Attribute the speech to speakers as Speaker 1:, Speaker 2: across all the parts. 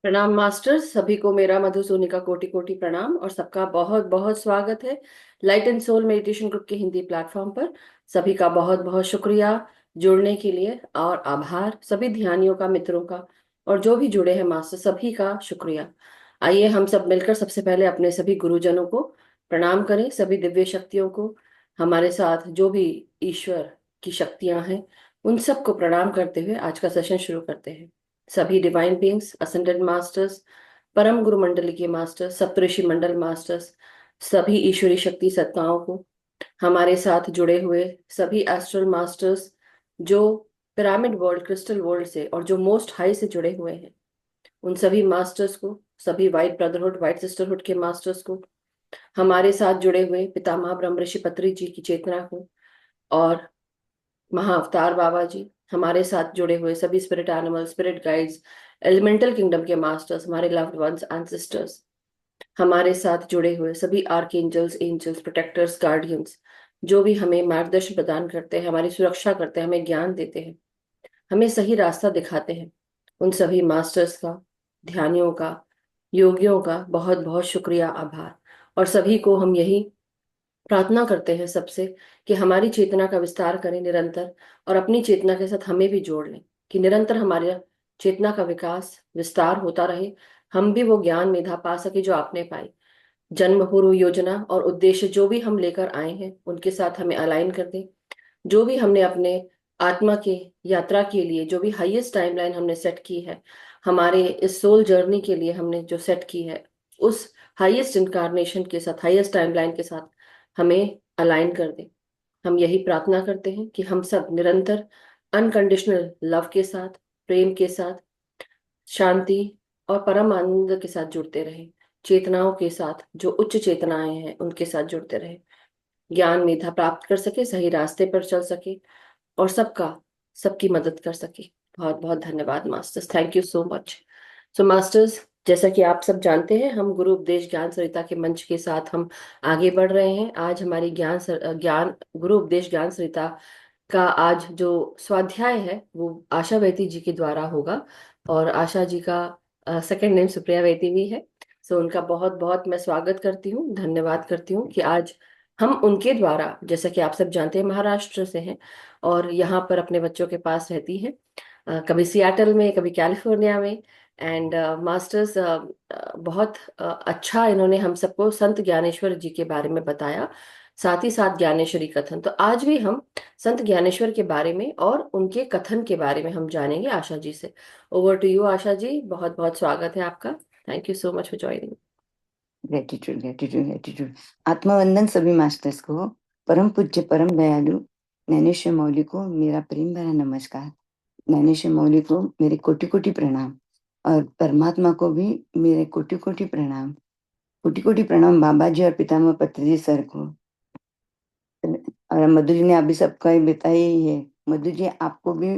Speaker 1: प्रणाम मास्टर्स, सभी को मेरा मधु सोनी का कोटि कोटि प्रणाम और सबका बहुत बहुत स्वागत है light and soul meditation group के हिंदी प्लेटफॉर्म पर। सभी का बहुत बहुत शुक्रिया जुड़ने के लिए और आभार सभी ध्यानियों का, मित्रों का और जो भी जुड़े हैं मास्टर, सभी का शुक्रिया। आइए हम सब मिलकर सबसे पहले अपने सभी गुरुजनों को प्रणाम करें, सभी दिव्य शक्तियों को, हमारे साथ जो भी ईश्वर की शक्तियां हैं उन सबको प्रणाम करते हुए आज का सेशन शुरू करते हैं। सभी डिवाइन बीइंग्स, असेंडेड मास्टर्स, परम गुरु मंडली के मास्टर्स, सप्तऋषि मंडल मास्टर्स, सभी ईश्वरी शक्ति सत्ताओं को, हमारे साथ जुड़े हुए सभी एस्ट्रल मास्टर्स जो पिरामिड वर्ल्ड, क्रिस्टल वर्ल्ड से और जो मोस्ट हाई से जुड़े हुए हैं, उन सभी मास्टर्स को, सभी वाइट ब्रदरहुड, वाइट सिस्टरहुड के मास्टर्स को, हमारे साथ जुड़े हुए पितामह ब्रह्म ऋषि पत्री जी की चेतना को और महाअवतार बाबा जी, हमारे साथ जुड़े हुए सभी spirit animal, spirit guides, elemental kingdom के मास्टर्स, हमारे लव्ड वंस, एंसेस्टर्स, हमारे साथ जुड़े हुए सभी आर्कएंजल्स, एंजल्स, प्रोटेक्टर्स, गार्डियंस, जो भी हमें मार्गदर्शन प्रदान करते हैं, हमारी सुरक्षा करते हैं, हमें ज्ञान देते हैं, हमें सही रास्ता दिखाते हैं, उन सभी मास्टर्स का, ध्यानियों का, योगियों का बहुत बहुत शुक्रिया, आभार। और सभी को हम यही प्रार्थना करते हैं सबसे कि हमारी चेतना का विस्तार करें निरंतर, और अपनी चेतना के साथ हमें भी जोड़ लें कि निरंतर हमारे चेतना का विकास विस्तार होता रहे, हम भी वो ज्ञान मेधा पा सके जो आपने पाई। जन्म पूर्व योजना और उद्देश्य जो भी हम लेकर आए हैं उनके साथ हमें अलाइन कर दें। जो भी हमने अपने आत्मा के यात्रा के लिए, जो भी हाईएस्ट टाइमलाइन हमने सेट की है, हमारे इस सोल जर्नी के लिए हमने जो सेट की है, उस हाईएस्ट इनकारनेशन के साथ, हाईएस्ट टाइमलाइन के साथ हमें अलाइन कर दे। हम यही प्रार्थना करते हैं कि हम सब निरंतर अनकंडीशनल लव के साथ, प्रेम के साथ, शांति और परम आनंद के साथ जुड़ते रहें, चेतनाओं के साथ, जो उच्च चेतनाएं हैं उनके साथ जुड़ते रहें, ज्ञान मेधा प्राप्त कर सके, सही रास्ते पर चल सके और सबकी मदद कर सके। बहुत बहुत धन्यवाद masters, thank you so much. So masters, जैसा कि आप सब जानते हैं, हम गुरु उपदेश ज्ञान सरिता के मंच के साथ हम आगे बढ़ रहे हैं। आज हमारी गुरु उपदेश ज्ञान सरिता का आज जो स्वाध्याय है वो आशा वैती जी के द्वारा होगा, और आशा जी का सेकंड नेम सुप्रिया वैती भी है। सो उनका बहुत बहुत मैं स्वागत करती हूँ, धन्यवाद करती हूँ कि आज हम उनके द्वारा, जैसा कि आप सब जानते हैं, महाराष्ट्र से हैं और यहाँ पर अपने बच्चों के पास रहती हैं, कभी सियाटल में, कभी कैलिफोर्निया में। एंड मास्टर्स, बहुत अच्छा इन्होंने हम सबको संत ज्ञानेश्वर जी के बारे में बताया, साथ ही साथ ज्ञानेश्वरी कथन। तो आज भी हम संत ज्ञानेश्वर के बारे में और उनके कथन के बारे में हम जानेंगे आशा जी से। Over to you Asha ji, बहुत बहुत स्वागत है आपका। Thank you so much for joining.
Speaker 2: Gratitude gratitude gratitude. आत्मवंदन सभी मास्टर्स को। परम पूज्य परम दयालु ज्ञानेश्वर मौली को मेरा प्रेम भरा नमस्कार। ज्ञानेश्वर मौली को मेरे कोटि कोटि प्रणाम और परमात्मा को भी मेरे कोटि कोटि प्रणाम। कोटि कोटि प्रणाम बाबा जी और पितामह पत्री जी सर को। और मधु जी ने अभी सबका ही बताया ही है। मधु जी, आपको भी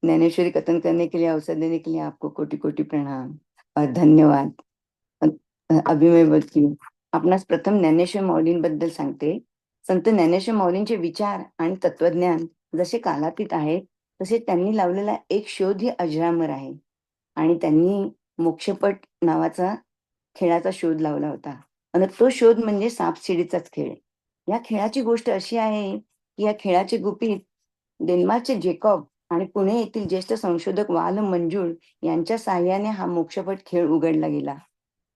Speaker 2: ज्ञानेश्वरी कथन करने के लिए अवसर देने के लिए आपको कोटि कोटि प्रणाम और धन्यवाद। अभी मैं बोलती हूँ, आपणास प्रथम ज्ञानेश्वर माऊलींबद्दल सांगते. संत ज्ञानेश्वर माऊलींचे विचार आणि तत्वज्ञान जसे कालातीत आहेत, तसे त्यांनी लावलेला एक शोध ही अजरामर आहे. आणि त्यांनी मोक्षपट नावाचा खेळाचा शोध लावला होता. आणि तो शोध म्हणजे सापशिडीचाच खेळ. या खेळाची गोष्ट अशी आहे की या खेळाचे गुपित डेन्मार्कचे जेकॉब आणि पुणे येथील ज्येष्ठ संशोधक वाल मंजूळ यांच्या साहाय्याने हा मोक्षपट खेळ उघडला गेला.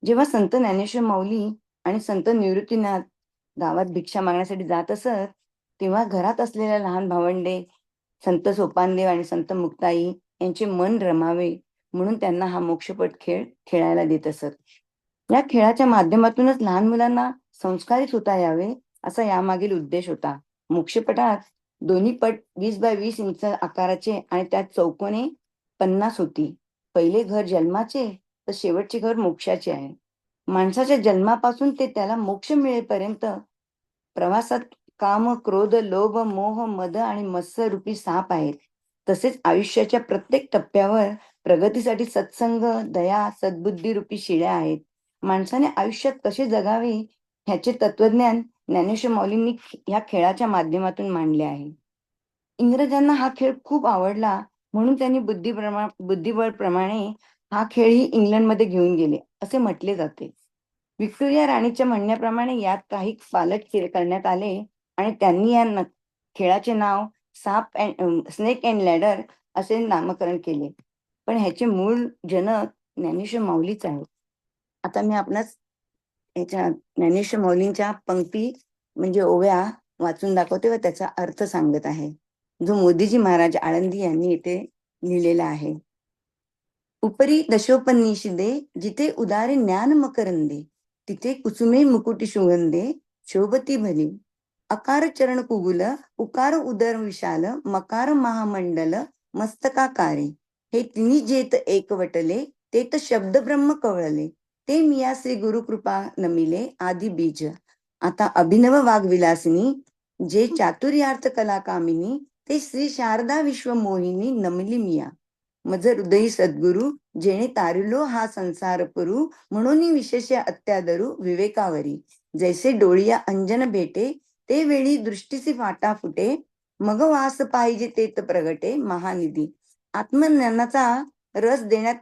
Speaker 2: जेव्हा संत ज्ञानेश्वर माऊली आणि संत निवृत्तीनाथ गावात भिक्षा मागण्यासाठी जात असत, तेव्हा घरात असलेल्या लहान भावंडे संत सोपानदेव आणि संत मुक्ताई यांचे मन रमावे म्हणून त्यांना हा मोक्षपट खेळ खेळायला देत असत. या खेळाच्या माध्यमातूनच लहान मुलांना संस्कारित होता यावे असा यामागील उद्देश होता. मोक्षपटात दोन्ही पट 20x20 इंच आकाराचे आणि त्यात चौकोने 50 होती. पहिले घर जन्माचे तर शेवटचे घर मोक्षाचे आहे. माणसाच्या जन्मापासून ते त्याला मोक्ष मिळेपर्यंत प्रवासात काम, क्रोध, लोभ, मोह, मद आणि मत्सर रूपी साप आहेत. तसेच आयुष्याच्या प्रत्येक टप्प्यावर प्रगतीसाठी सत्संग, दया, सद्बुद्धी रूपी शिड्या आहेत. माणसाने आयुष्यात कसे जगावे ह्याचे तत्वज्ञान ज्ञानेश्वर माऊलींनी या खेळाच्या माध्यमातून मांडले आहे. इंग्रजांना हा खेळ खूप आवडला म्हणून त्यांनी बुद्धिबळ प्रमाणे हा खेळही इंग्लंडमध्ये घेऊन गेले असे म्हटले जाते. व्हिक्टोरिया राणीच्या म्हणण्याप्रमाणे यात काही पालट करण्यात आले आणि त्यांनी या खेळाचे नाव स्नेक अँड लॅडर असे नामकरण केले. पण ह्याचे मूळ जनक ज्ञानेश्वर माऊलीच आहेत. आता मी आपणास याच्या ज्ञानेश्वर माऊलींच्या पंक्ती म्हणजे ओव्या वाचून दाखवते व त्याचा अर्थ सांगत आहे, जो मोदीजी महाराज आळंदी यांनी येथे लिहिलेला आहे. उपरी दशोपनिषदे जिथे उदारे ज्ञान मकरंदे, तिथे कुसुमे मुकुटी सुगंधे शोभती भली. अकार चरण कुगुल, उकार उदर विशाल, मकार महामंडल मस्तकाकारे. हे तिन्ही जेत एकवटले, ते तर शब्द ब्रह्म कवळले. ते मिया श्री गुरुकृपा नमिले आदी बीज. आता अभिनव वाग्विलासिनी, जे चातुर्यार्थ कला कामिनी, ते श्री शारदा विश्वमोहिनी नमिली मिया. मज हृदयी सद्गुरु, जेणे तारिलो हा संसार पुरू, म्हणून विशेष अत्यादरू विवेकावरी. जैसे डोळिया अंजन भेटे, ते वेळी दृष्टीची फाटा फुटे, मग वास पाहिजे तेत प्रगटे महानिधी. आत्मज्ञानाचा रस देण्यात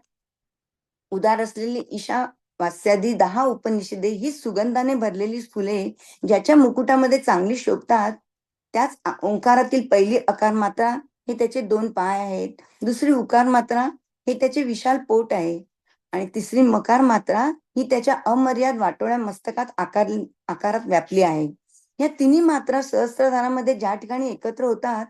Speaker 2: उदार असलेली ईशा वास्यादी 10 उपनिषदे ही सुगंधाने भरलेली फुले ज्याच्या मुकुटामध्ये चांगली शोभतात, त्याच ओंकारातील पहिली अकार मात्रा हे त्याचे 2 पाय आहेत, दुसरी उकार मात्रा हे त्याचे विशाल पोट आहे आणि तिसरी मकार मात्रा ही त्याच्या अमर्याद वाटोळ्या मस्तकात आकारात व्यापली आहे. या तिन्ही मात्रा सहस्त्रधारामध्ये ज्या ठिकाणी एकत्र होतात,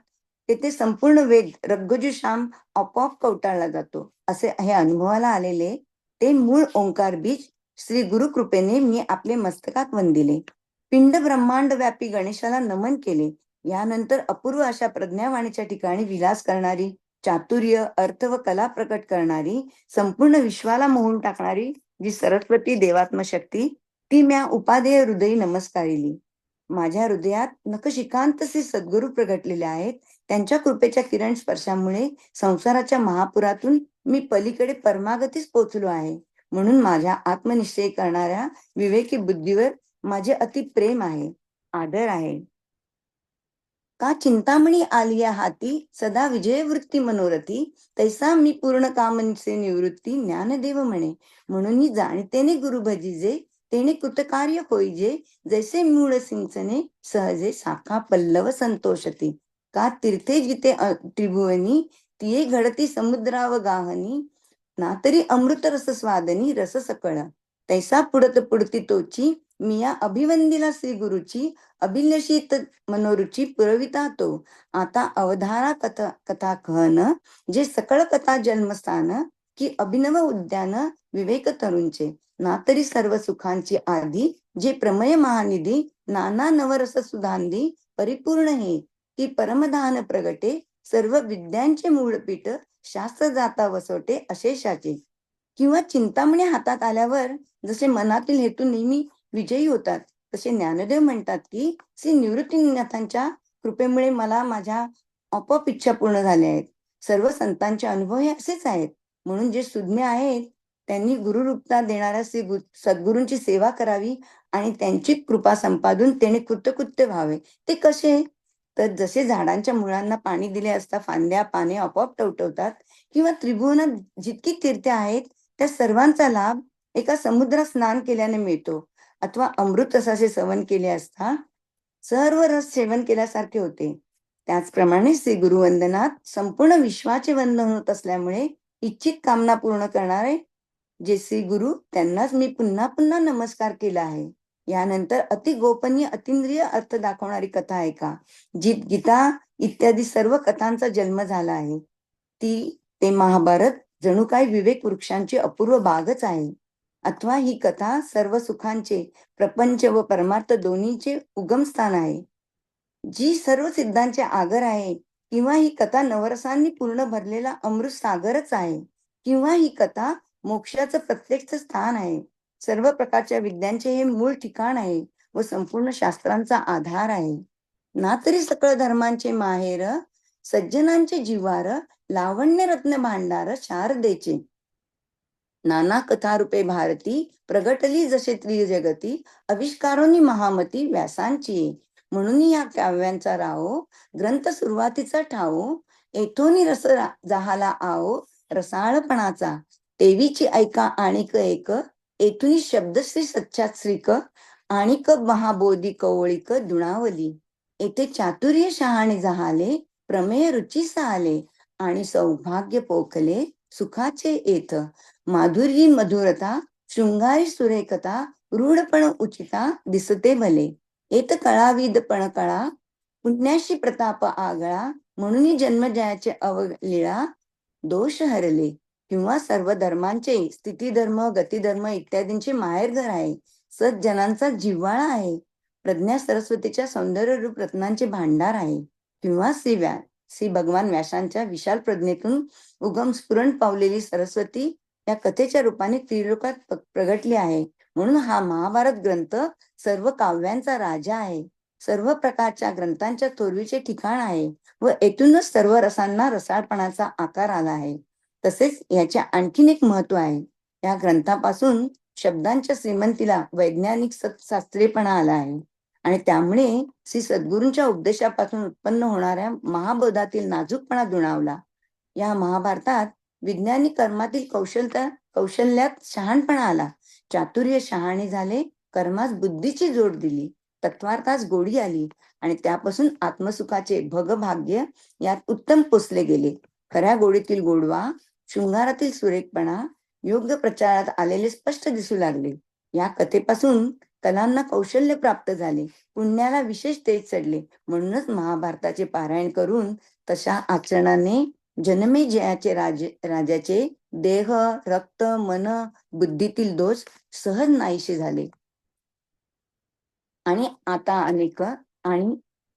Speaker 2: तेथे संपूर्ण वेद रग्गजुश्याम आपोआप कवटाळला जातो. असे हे अनुभवाला आलेले ते मूळ ओंकार बीज श्री गुरु कृपेने मी आपले मस्तकात वंदिले. पिंड ब्रह्मांड व्यापी गणेशाला नमन केले. यानंतर अपूर्व अशा प्रज्ञावाणीच्या ठिकाणी विलास करणारी, चातुर्य अर्थ व कला प्रकट करणारी, संपूर्ण विश्वाला मोहून टाकणारी जी सरस्वती देवात्म शक्ती, ती म्या उपादेय हृदयी नमस्कारिली. माझ्या हृदयात नखशिकांत श्री सद्गुरू प्रगटलेले आहेत. त्यांच्या कृपेच्या किरण स्पर्शामुळे संसाराच्या महापुरातून मी पलीकडे परमागतीस पोचलो आहे. म्हणून माझ्या आत्मनिश्चय करणाऱ्या विवेकी बुद्धीवर माझे अति प्रेम आहे, आदर आहे. का चिंतामणी आलिया हाती, सदा विजय वृत्ती मनोरथी, तैसा मी पूर्ण कामनिसे निवृत्ती ज्ञानदेव म्हणे. म्हणून जाणतेने गुरु भजिजे, तेने कृतकार्य होईजे, जैसे मूळ सिंचने सहजे शाखा पल्लव संतोषती. का तीर्थे जिते त्रिभुवनी, तिये घडती समुद्राव गाहनी, ना तरी अमृत रस स्वादनी रस सकळ. तैसा पुडत पुडती तोची, मिया अभिवंदिला श्री गुरुची, अभिलषित मनोरुची पुरविता तो. आता अवधारा कथा कहन, जे सकळ कथा जन्मस्थान, की अभिनव उद्यान विवेक तरुंचे. ना तरी सर्व सुखांची आधी, जे प्रमय महानिधी, नाना नवरस सुधांदी परिपूर्ण हे, की परमधान प्रगटे, सर्व विद्यांचे मूळपीठ, शास्त्र जाता वसवटे अशेषाचे. किंवा चिंतामणी हातात आल्यावर जसे मनातील हेतू नेहमी विजयी होतात, तसे ज्ञानदेव म्हणतात की श्री निवृत्तीनाथांच्या कृपेमुळे मला माझ्या आपोआप इच्छा पूर्ण झाल्या आहेत. सर्व संतांचे अनुभव हे असेच आहेत. म्हणून जे सुज्ञ आहेत त्यांनी गुरुरूपता देणाऱ्या श्री सद्गुरूंची सेवा करावी आणि त्यांची कृपा संपादून त्याने कृतकृत्य व्हावे. ते कसे? तर जसे झाडांच्या मुळांना पाणी दिले असता फांद्या पाने आपोआप टवटवतात, किंवा त्रिभुवनात जितकी तीर्थे आहेत त्या सर्वांचा लाभ एका समुद्रात स्नान केल्याने मिळतो, अथवा अमृत रसाचे सेवन केले असता सर्व रस सेवन केल्यासारखे होते. त्याचप्रमाणे श्री गुरुवंदनात संपूर्ण विश्वाचे वंदन होत असल्यामुळे इच्छित कामना पूर्ण करणारे जे श्री गुरु, त्यांनाच मी पुन्हा पुन्हा नमस्कार केला आहे. यानंतर अति गोपनीय अतिंद्रिय अर्थ दाखवणारी कथा ऐका, जी गीता इत्यादी सर्व कथांचा जन्म झाला आहे. ते महाभारत जणू काही विवेक वृक्षांची अपूर्व बागच आहे. अथवा ही कथा सर्व सुखांचे, प्रपंच व परमार्थ दोन्हीचे उगमस्थान आहे, जी सर्व सिद्धांचे आगर आहे. किंवा ही कथा नवरसांनी पूर्ण भरलेला अमृत सागरच आहे. किंवा ही कथा मोक्षाचं प्रत्यक्ष स्थान आहे. सर्व प्रकारच्या विद्यांचे हे मूळ ठिकाण आहे व संपूर्ण शास्त्रांचा आधार आहे. ना तरी सकळ धर्मांचे माहेर, सज्जनांचे जिवार, लावण्य रत्न भांडार शारदेचे. नाना कथारूपे भारती, प्रगटली जसे त्रिजगती, आविष्कारोनी महामती व्यासांची. म्हणून या काव्यांचा राहो, ग्रंथ सुरुवातीचा ठावो, येथोनी रस जाहाला आओ रसाळपणाचा. तेवीची ऐका आणिक एक, येथून शब्दश्री सच्चात श्रीक, आणिक महाबोधी कवळीक दुणावली. येथे चातुर्य शहाणे जहाले, प्रमेय रुची साले, आणि सौभाग्य पोखले सुखाचे येथ. माधुर्यी मधुरता, शृंगारी सुरेखता, रूढपण उचिता दिसते भले. येत कळाविद पण कळा, पुण्याशी प्रताप आगळा, म्हणून जन्मजयाचे अवलीळा दोष हरले. किंवा सर्व धर्मांचे स्थितीधर्म, गतिधर्म इत्यादींचे माहेरघर आहे. सज्जनांचा जिव्हाळा आहे. प्रज्ञा सरस्वतीच्या सौंदर्य रूप रत्नांचे भांडार आहे. किंवा श्री भगवान व्यासांच्या विशाल प्रज्ञेतून उगम स्फुरण पावलेली सरस्वती या कथेच्या रूपाने त्रिलोकात प्रगटली आहे. म्हणून हा महाभारत ग्रंथ सर्व काव्यांचा राजा आहे. सर्व प्रकारच्या ग्रंथांच्या थोरवीचे ठिकाण आहे व येथूनच सर्व रसांना रसाळपणाचा आकार आला आहे. तसेच याचे आणखीन एक महत्व आहे. या ग्रंथापासून शब्दांच्या श्रीमंतीला वैज्ञानिक शास्त्रीयपणा आला आहे आणि त्यामुळे श्री सद्गुरूंच्या उपदेशापासून उत्पन्न होणाऱ्या महाबोधातील नाजूकपणा दुणावला. या महाभारतात विज्ञानिक कर्मातील कौशल्यात शहाणपणा आला. चातुर्य शहाणे झाले, कर्मास बुद्धीची जोड दिली, तत्वार्थास गोडी आली आणि त्यापासून आत्मसुखाचे भगभाग्य यात उत्तम पोचले गेले. खऱ्या गोडीतील गोडवा, शृंगारातील सुरेखपणा योग्य प्रचारात आलेले स्पष्ट दिसू लागले. या कथेपासून कलांना कौशल्य प्राप्त झाले, पुण्याला विशेष तेज चढले. म्हणूनच महाभारताचे पारायण करून तशा आचरणाने जनमेजयाचे राजाचे देह, रक्त, मन, बुद्धीतील दोष सहज नाहीसे झाले. आणि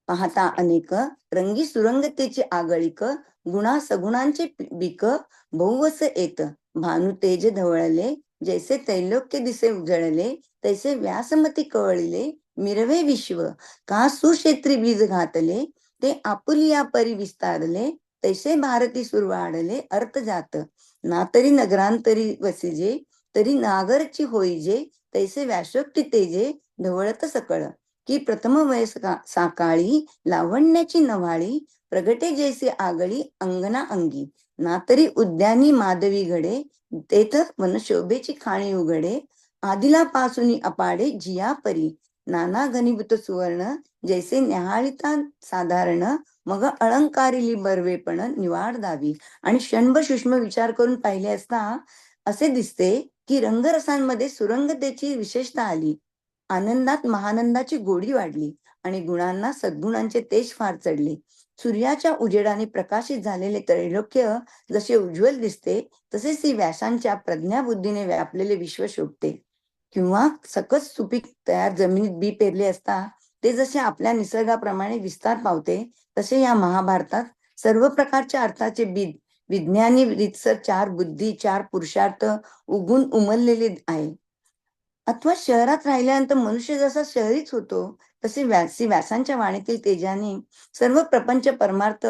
Speaker 2: पाहता अनेक रंगी सुरंगतेचे आगळिक, गुणा सगुणांचे बिक बहुवस येत. भानु तेज धवळले, जैसे तैलोक्य दिसे उजळले, तैसे व्यासमती कवळले मिरवे विश्व. का सुक्षेत्री बीज घातले, ते आपुलिया परी विस्तारले, तैसे भारती सुरवाडले अर्थ जात. ना तरी नगरांतरी वसिजे, तरी नागरची होईजे, तैसे व्यासोक्ती तेजे धवळत सकळ. की प्रथम वयस साकाळी, लावण्याची नव्हाळी, प्रगटे जैसे आगळी अंगना अंगी. ना तरी उद्यानी माधवी घडे, तेथ वनशोभेची खाणी उघडे, आदिला पासून अपाडे जिया परी. नाना घनीभूत सुवर्ण, जैसे न्याहाळिता साधारण, मग अलंकारिली बर्वेपण निवाड दावी. आणि क्षणभर सूक्ष्म विचार करून पाहिले असता असे दिसते की रंगरसांमध्ये सुरंगतेची विशेषता आली, आनंदात महानंदाची गोडी वाढली आणि गुणांना सद्गुणांचे तेज फार चढले. सूर्याच्या उजेडाने प्रकाशित झालेले त्रैलोक्य जसे उज्ज्वल दिसते, तसे श्री व्यासांच्या प्रज्ञाबुद्धीने व्यापलेले विश्व शोभते. किंवा सकस सुपीक तयार जमिनीत बी पेरले असता ते जसे आपल्या निसर्गाप्रमाणे विस्तार पावते, तसे या महाभारतात सर्व प्रकारच्या अर्थाचे बीज विज्ञानी रीतसर 4 बुद्धी, 4 पुरुषार्थ उगून उमललेले आहे. अथवा शहरात राहिल्यानंतर मनुष्य जसा शहरीच होतो, तसे व्यासांच्या वाणीतील तेजाने सर्व प्रपंच परमार्थ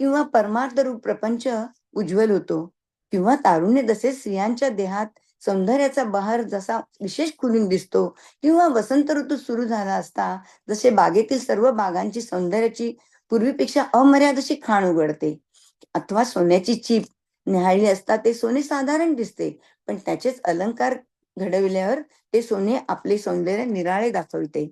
Speaker 2: किंवा परमार्थ रूप प्रपंच उज्ज्वल होतो. किंवा तारुण्य जसे स्त्रियांच्या देहात सौंदर्याचा बहार जसा विशेष खुलून दिसतो, किंवा वसंत ऋतू सुरू झाला असता जसे बागेतील सर्व बागांची सौंदर्याची पूर्वीपेक्षा अमर्याद अशी खाण उघडते. अथवा सोन्याची चीप न्याहाळली असता ते सोने साधारण दिसते, पण त्याचेच अलंकार घडविल्यावर ते सोने आपले सौंदर्य निराळे दाखवते.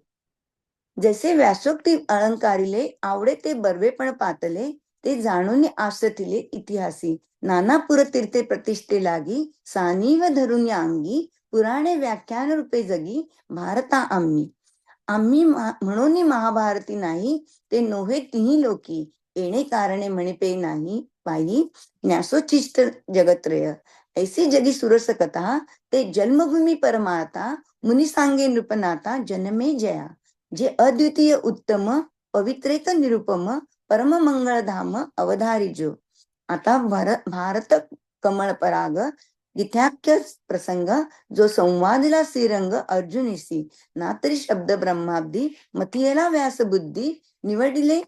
Speaker 2: जसे व्यासोक्ती अलंकारिले, आवडे ते बर्वेपण पातले, ते जाणून आसथिले इतिहासी. नानापुर तीर्थे प्रतिष्ठे लागी, सानीव धरून अंगी, पुराणे व्याख्यान रूपे जगी, भारता आम्ही म्हणून महाभारती नाही, ते नोहे तिन्ही लोकी, येणे कारणे म्हणिपे नाही पायी, न्यासोचिष्ट जगत्रय. ऐसी जगी सुरस कथा, ते जन्मभूमी परमाता, मुनी सांगे नृपनाथा जन्मे जया. जे अद्वितीय उत्तम, पवित्रेक निरुपम, परम मंगळधाम अवधारिजो. आता भारत कमळ पराग गीत्याख्य प्रसंग, जो संवादिला श्रीरंग अर्जुनीसी. ना तरी शब्द ब्रह्माब्दी, मथियला व्यास बुद्धी, निवडिले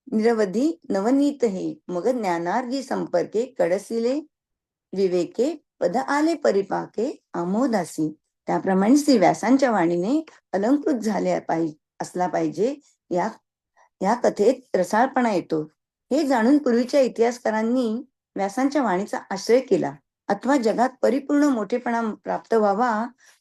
Speaker 2: निरवधी नवनीत हे. मग ज्ञानार्गी संपर्के, कडसिले विवेके, पद आले परिपाके आमोदासी. त्याप्रमाणे श्री व्यासांच्या वाणीने अलंकृत झाले असला पाहिजे. या कथेत रसाळपणा येतो. हे जाणून पूर्वीच्या इतिहासकारांनी व्यासांच्या वाणीचा आश्रय केला. अथवा जगात परिपूर्ण मोठेपणा प्राप्त व्हावा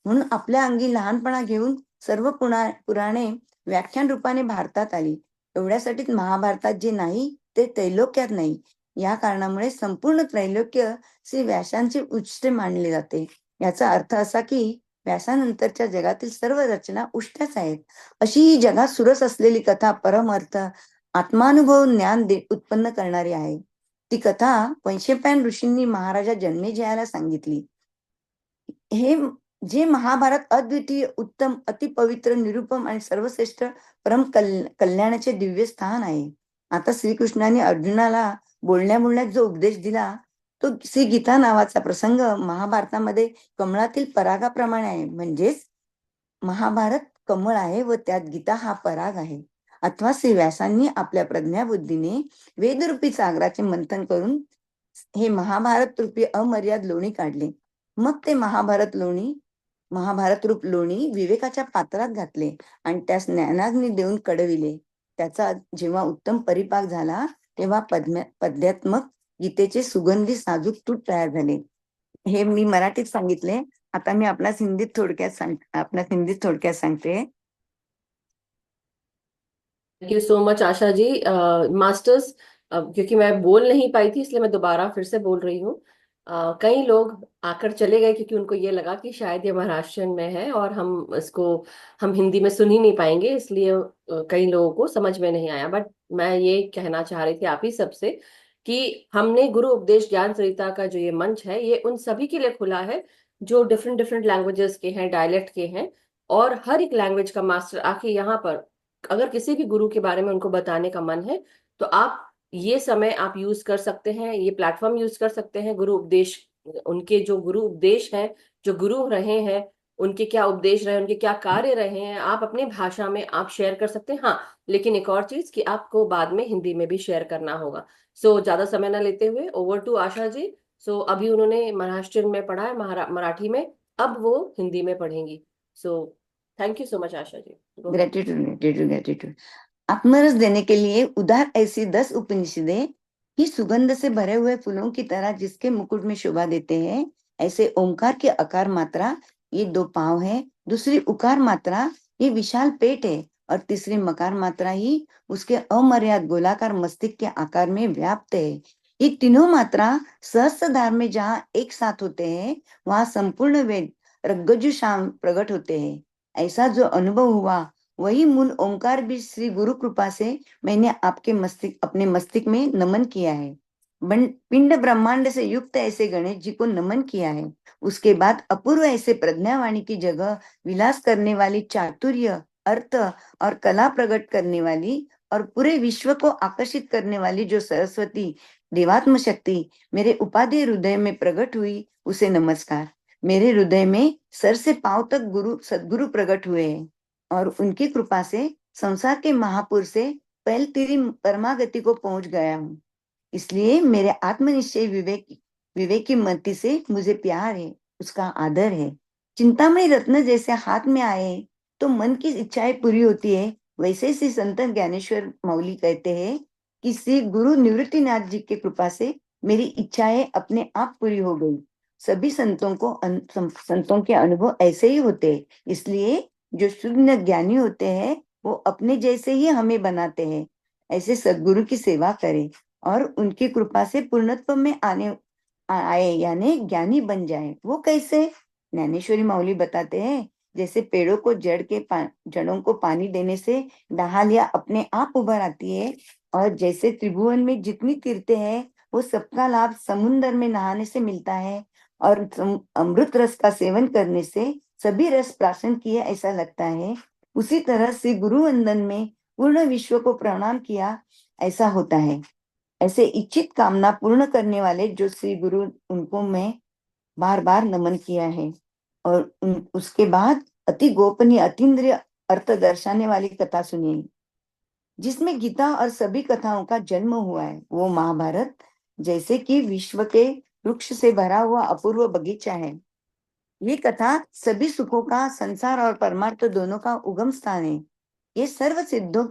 Speaker 2: म्हणून आपल्या अंगी लहानपणा घेऊन सर्व पुराणे व्याख्यान रूपाने भारतात आली. एवढ्यासाठीच महाभारतात जे नाही ते त्रैलोक्यात नाही. या कारणामुळे संपूर्ण त्रैलोक्य श्री व्यासांचे उच्च मानले जाते. याचा अर्थ असा की व्यासानंतरच्या जगातील सर्व रचना उष्ट्याच आहेत. अशी ही जगात सुरस असलेली कथा परमर्थ आत्मानुभव ज्ञान उत्पन्न करणारी आहे. ती कथा वैशंपायन ऋषींनी महाराजा जन्मेजयाला सांगितली. हे जे महाभारत अद्वितीय उत्तम अतिपवित्र निरुपम आणि सर्वश्रेष्ठ परम कल्याणाचे दिव्य स्थान आहे. आता श्रीकृष्णाने अर्जुनाला बोलण्या बोलण्यात जो उपदेश दिला तो श्री गीता नावाचा प्रसंग महाभारतामध्ये कमळातील परागाप्रमाणे आहे. म्हणजेच महाभारत कमळ आहे व त्यात गीता हा पराग आहे. अथवा श्री व्यासांनी आपल्या प्रज्ञाबुद्धीने वेदरूपी सागराचे मंथन करून हे महाभारत रूपी अमर्याद लोणी काढले. मग ते महाभारत रूप लोणी विवेकाच्या पात्रात घातले आणि त्यास ज्ञानाग्नी देऊन कडविले. त्याचा जेव्हा उत्तम परिपाक झाला तेव्हा पद्यात्मक गीतेचे सुगंधी साजूक तूट तयार झाले. हे मी मराठीत सांगितले. आता मी आपणास हिंदीत थोडक्यात सांगते.
Speaker 1: Thank you so much Asha ji. Masters, क्योंकि मैं बोल नहीं पाई थी इसलिए मैं दोबारा फिर से बोल रही हूँ। कई लोग आकर चले गए क्योंकि उनको ये लगा कि शायद ये महाराष्ट्रियन में है और हम हिंदी में सुन ही नहीं पाएंगे, इसलिए कई लोगों को समझ में नहीं आया। बट मैं ये कहना चाह रही थी आप ही सबसे कि हमने गुरु उपदेश ज्ञान सरिता का जो ये मंच है ये उन सभी के लिए खुला है जो डिफरेंट डिफरेंट लैंग्वेजेस के हैं, डायलेक्ट के हैं, और हर एक लैंग्वेज का मास्टर आके यहाँ पर अगर किसी भी गुरु के बारे में उनको बताने का मन है तो आप ये समय आप यूज कर सकते हैं, ये प्लेटफॉर्म यूज कर सकते हैं। गुरु उपदेश, उनके जो गुरु उपदेश हैं, जो गुरु रहे हैं, उनके क्या उपदेश रहे, उनके क्या कार्य रहे हैं, आप अपनी भाषा में आप शेयर कर सकते हैं। हाँ, लेकिन एक और चीज कि आपको बाद में हिंदी में भी शेयर करना होगा। सो ज्यादा समय ना लेते हुए ओवर टू आशा जी। सो अभी उन्होंने महाराष्ट्र में पढ़ा है, मराठी में, अब वो हिंदी में पढ़ेंगी। So thank you so much Asha ji.
Speaker 2: Gratitude. आत्मरस देने के लिए उदार ऐसी 10 उपनिषदें ही सुगंध से भरे हुए फूलों की तरह जिसके मुकुट में शोभा देते हैं। ऐसे ओंकार की अकार मात्रा ये 2 पांव है, दूसरी उकार मात्रा ये विशाल पेट है और तीसरी मकार मात्रा ही उसके अमर्याद गोलाकार मस्तिष्क के आकार में व्याप्त है। ये तीनों मात्रा सहस्त्रधार में जहाँ एक साथ होते हैं वहां संपूर्ण वेद रज्जु शाम प्रकट होते हैं। ऐसा जो अनुभव हुआ वही मूल ओंकार भी श्री गुरु कृपा से मैंने अपने मस्तिष्क में नमन किया है। पिंड ब्रह्मांड से युक्त ऐसे गणेश जी को नमन किया है। उसके बाद अपूर्व ऐसे प्रज्ञावाणी की जगह विलास करने वाली चातुर्य, अर्थ और कला प्रकट करने वाली और पूरे विश्व को आकर्षित करने वाली जो सरस्वती देवात्म शक्ति मेरे उपाधि हृदय में प्रकट हुई उसे नमस्कार। मेरे हृदय में सर से पांव तक सदगुरु प्रकट हुए हैं और उनकी कृपा से संसार के महापुर से पहल तेरी परमागति को पहुंच गया हूँ। इसलिए मेरे आत्मनिश्चय विवेकी मति से मुझे प्यार है, उसका आदर है। चिंतामणि रत्न जैसे हाथ में आए तो मन की इच्छाएं पूरी होती है, वैसे श्री संत ज्ञानेश्वर मौली कहते हैं कि श्री गुरु निवृत्तिनाथ जी की कृपा से मेरी इच्छाएं अपने आप पूरी हो गई। सभी संतों के अनुभव ऐसे ही होते हैं। इसलिए जो शुद्ध ज्ञानी होते हैं वो अपने जैसे ही हमें बनाते हैं। ऐसे सदगुरु की सेवा करें और उनकी कृपा से पूर्णत्व में आए यानी ज्ञानी बन जाए। वो कैसे? ज्ञानेश्वरी मौली बताते हैं जैसे पेड़ों को जड़ों को पानी देने से डालियां अपने आप उभर आती है और जैसे त्रिभुवन में जितनी तीर्थें हैं वो सबका लाभ समुन्द्र में नहाने से मिलता है और अमृत रस का सेवन करने से सभी रस प्राशन किए ऐसा लगता है। उसी तरह से गुरु वंदन में पूर्ण विश्व को प्रणाम किया ऐसा होता है। ऐसे इच्छित कामना पूर्ण करने वाले जो श्री गुरु उनको मैं बार बार नमन किया है। और उसके बाद अति गोपनीय अतीन्द्रिय अर्थ दर्शाने वाली कथा सुनिए जिसमें गीता और सभी कथाओं का जन्म हुआ है। वो महाभारत जैसे कि विश्व के वृक्ष से भरा हुआ अपूर्व बगीचा है। ये कथा सभी सुखों का संसार और परमार्थ दोनों का उगम स्थान है। ये सर्व सिद्धों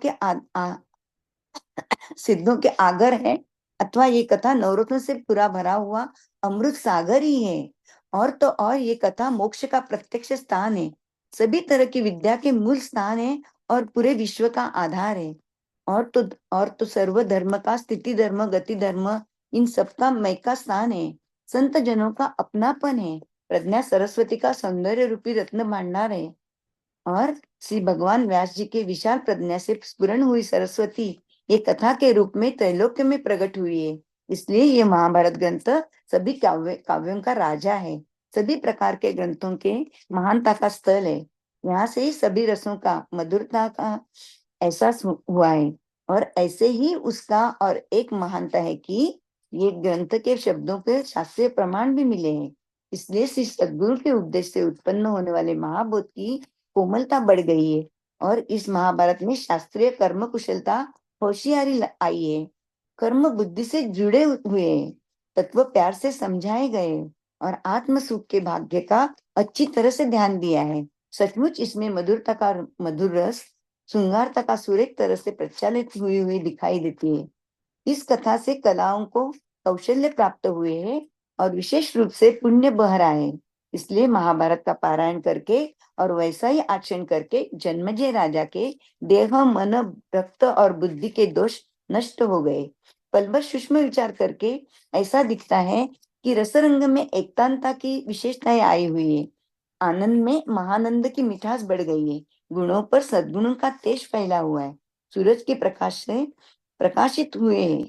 Speaker 2: के आगर है अथवा ये कथा नवरत्नों से पूरा भरा हुआ अमृत सागर ही है। और तो और ये कथा मोक्ष का प्रत्यक्ष स्थान है, सभी तरह की विद्या के मूल स्थान है और पूरे विश्व का आधार है। और तो और तो सर्व धर्म का स्थिति धर्म गति धर्म इन सबका मय का स्थान है, संत जनों का अपनापन है, प्रज्ञा सरस्वती का सौंदर्य रूपी रत्न भंडार है। और श्री भगवान व्यास जी के विशाल प्रज्ञा से स्फुरण हुई सरस्वती ये कथा के रूप में त्रैलोक्य में प्रकट हुई है। इसलिए ये महाभारत ग्रंथ सभी काव्यों का राजा है, सभी प्रकार के ग्रंथों के महानता का स्थल है। यहाँ से ही सभी रसों का मधुरता का एहसास हुआ है। और ऐसे ही उसका और एक महानता है कि ये ग्रंथ के शब्दों के शास्त्रीय प्रमाण भी मिले हैं। इसलिए श्री सद्गुरु के उपदेश से उत्पन्न होने वाले महाबोध की कोमलता बढ़ गई है। और इस महाभारत में शास्त्रीय कर्म कुशलता होशियारी आई है, कर्म बुद्धि से जुड़े हुए हैं, तत्व प्यार से समझाए गए और आत्म सुख के भाग्य का अच्छी तरह से ध्यान दिया है। सचमुच इसमें मधुरता का मधुर रस श्रृंगारता का सुरेख तरह से प्रचालित हुई दिखाई देती है। इस कथा से कलाओं को कौशल्य प्राप्त हुए हैं और विशेष रूप से पुण्य बह रहा है। इसलिए महाभारत का पारायण करके और वैसा ही आचरण करके जन्मेजय राजा के देह मन रक्त और बुद्धि के दोष नष्ट हो गए। पल भर सूक्ष्म विचार करके ऐसा दिखता है कि रसरंग में एकतांता की विशेषताएं आई हुई है, आनंद में महानंद की मिठास बढ़ गई है, गुणों पर सद्गुणों का तेज फैला हुआ है, सूरज के प्रकाश से प्रकाशित हुए हैं,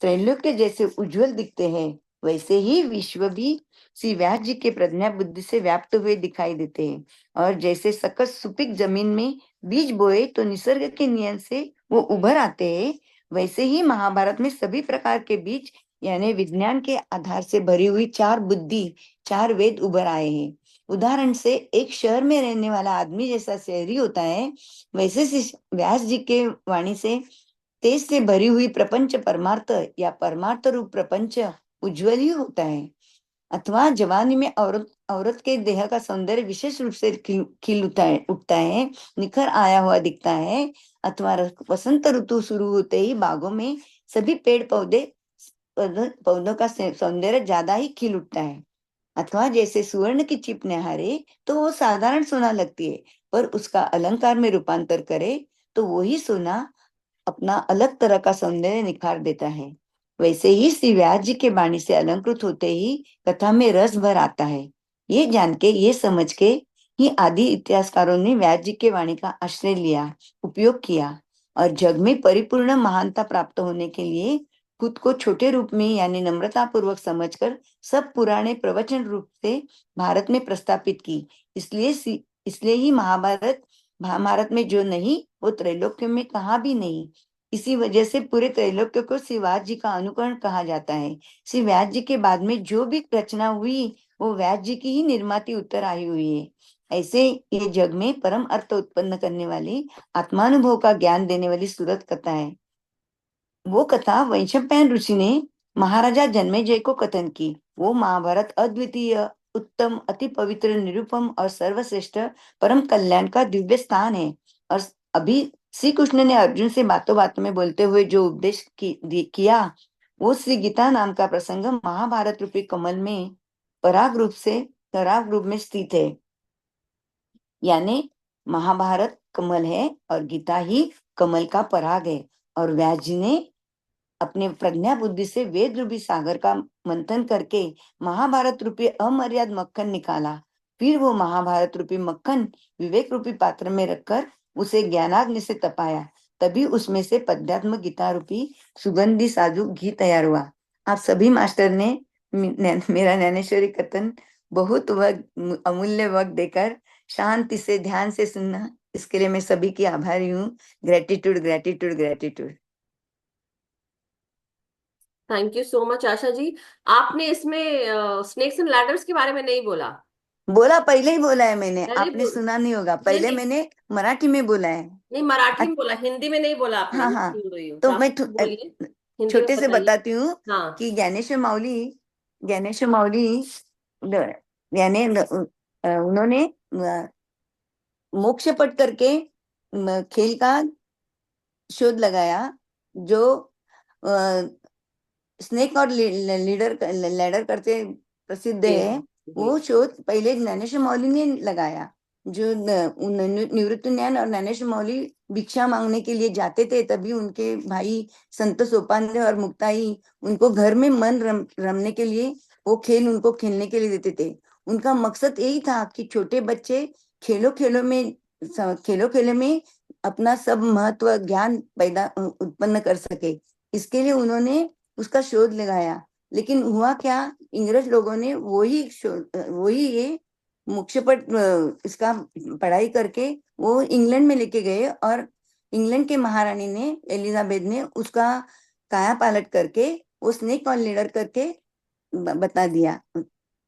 Speaker 2: त्रैलोक्य जैसे उज्जवल दिखते हैं। वैसे ही विश्व भी श्री व्यास जी के प्रज्ञा बुद्धि से व्याप्त हुए दिखाई देते हैं। और जैसे सकस सुपिक जमीन में बीज बोए तो निसर्ग के नियम से वो उभर आते हैं, वैसे ही महाभारत में सभी प्रकार के बीज यानी विज्ञान के आधार से भरी हुई चार बुद्धि चार वेद उभर आए हैं। उदाहरण से एक शहर में रहने वाला आदमी जैसा शहरी होता है, वैसे श्री व्यास जी के वाणी से तेज से भरी हुई प्रपंच परमार्थ या परमार्थ रूप प्रपंच उज्जवल ही होता है। अथवा जवानी में औरत औरत के देह का सौंदर्य विशेष रूप से खिल उठता है, निखर आया हुआ दिखता है। अथवा वसंत ऋतु शुरू होते ही बागों में सभी पेड़ पौधे पौधों का सौंदर्य ज्यादा ही खिल उठता है। अथवा जैसे सुवर्ण की चिप निहारे तो वो साधारण सोना लगती है, पर उसका अलंकार में रूपांतर करे तो वही सोना अपना अलग तरह का सौंदर्य निखार देता है। वैसे ही श्री व्यास जी के वाणी से अलंकृत होते ही कथा में रस भर आता है। ये जान के ये समझ के ही आदि इतिहासकारों ने व्यास जी के वाणी का आश्रय लिया, उपयोग किया और जग में परिपूर्ण महानता प्राप्त होने के लिए खुद को छोटे रूप में यानी नम्रता पूर्वक समझकर सब पुराने प्रवचन रूप से भारत में प्रस्थापित की। इसलिए ही महाभारत महाभारत में जो नहीं वो त्रैलोक्य में कहाँ भी नहीं। इसी वजह से पूरे त्रैलोक्य को श्री व्यास जी का अनुकरण कहा जाता है। श्री व्यास जी के बाद में जो भी रचना हुई वो व्यास जी की ही निर्माती उत्तर आई हुई है। ऐसे ये जग में परम अर्थ उत्पन्न करने वाली आत्मानुभव का ज्ञान देने वाली सूरत कथा है। वो कथा वैशंपायन ऋषि ने महाराजा जन्मेजय को कथन की। वो महाभारत अद्वितीय उत्तम अति पवित्र निरुपम और सर्वश्रेष्ठ परम कल्याण का दिव्य स्थान है। और अभी श्री कृष्ण ने अर्जुन से बातों बातों में बोलते हुए जो उपदेश किया वो श्री गीता नाम का प्रसंग महाभारत रूपी कमल में पराग रूप में स्थित है। यानी महाभारत कमल है और गीता ही कमल का पराग है। और व्यास जी ने अपने प्रज्ञा बुद्धि से वेद रूपी सागर का मंथन करके महाभारत रूपी अमर्याद मक्खन निकाला। फिर वो महाभारत रूपी मक्खन विवेक रूपी पात्र में रखकर उसे ज्ञानाग्नि से तपाया, तभी उसमें से पद्यात्म गीता रूपी सुगंधी साजूक घी तैयार हुआ। आप सभी मास्टर ने मेरा ज्ञानेश्वरी कथन बहुत वक्त अमूल्य वक्त देकर शांति से ध्यान से सुनना, इसके लिए मैं सभी की आभारी हूँ। Gratitude gratitude gratitude.
Speaker 1: Thank you so much Asha ji. आपने इसमें स्नेक्स एंड लैडर्स के बारे में नहीं बोला।
Speaker 2: बोला, पहले ही बोला है मैंने,
Speaker 1: पहले
Speaker 2: आपने
Speaker 1: बोल
Speaker 2: सुना नहीं होगा,
Speaker 1: नहीं
Speaker 2: पहले
Speaker 1: नहीं
Speaker 2: मैंने मराठी में बोला है।
Speaker 1: नहीं, मराठी में
Speaker 2: अ-
Speaker 1: बोला, हिंदी में नहीं बोला आपने,
Speaker 2: हाँ
Speaker 1: मैं
Speaker 2: हाँ,
Speaker 1: सुन रही हूँ, तो
Speaker 2: तो
Speaker 1: आप बोलिए, हिंदी में
Speaker 2: छोटे से
Speaker 1: बताइए।
Speaker 2: बताती हूँ
Speaker 1: हाँ।
Speaker 2: कि ज्ञानेश्वर माउली यानी उन्होंने मोक्ष पट करके खेल का शोध लगाया, जो स्नेक और लीडर लैडर करते प्रसिद्ध
Speaker 1: जी
Speaker 2: है।
Speaker 1: जी।
Speaker 2: वो शोध पहले ज्ञानेश्वर मौली ने लगाया। जो निवृत्ति ज्ञान और ज्ञानेश्वर मौली भिक्षा मांगने के लिए जाते थे, तभी उनके भाई संत सोपान और मुक्ताई उनको घर में मन रमने के लिए वो खेल उनको खेलने के लिए देते थे। उनका मकसद यही था कि छोटे बच्चे खेलों खेलों खेलों में अपना सब महत्व ज्ञान पैदा उत्पन्न कर सके। इसके लिए उन्होंने उसका शोध लगाया। लेकिन हुआ क्या, इंग्रज लोगों ने वही ये मुख्य पर इसका पढ़ाई करके वो इंग्लैंड में लेके गए, और इंग्लैंड के महारानी ने एलिजाबेथ ने उसका काया पालट करके वो स्नेक और लीडर करके बता दिया।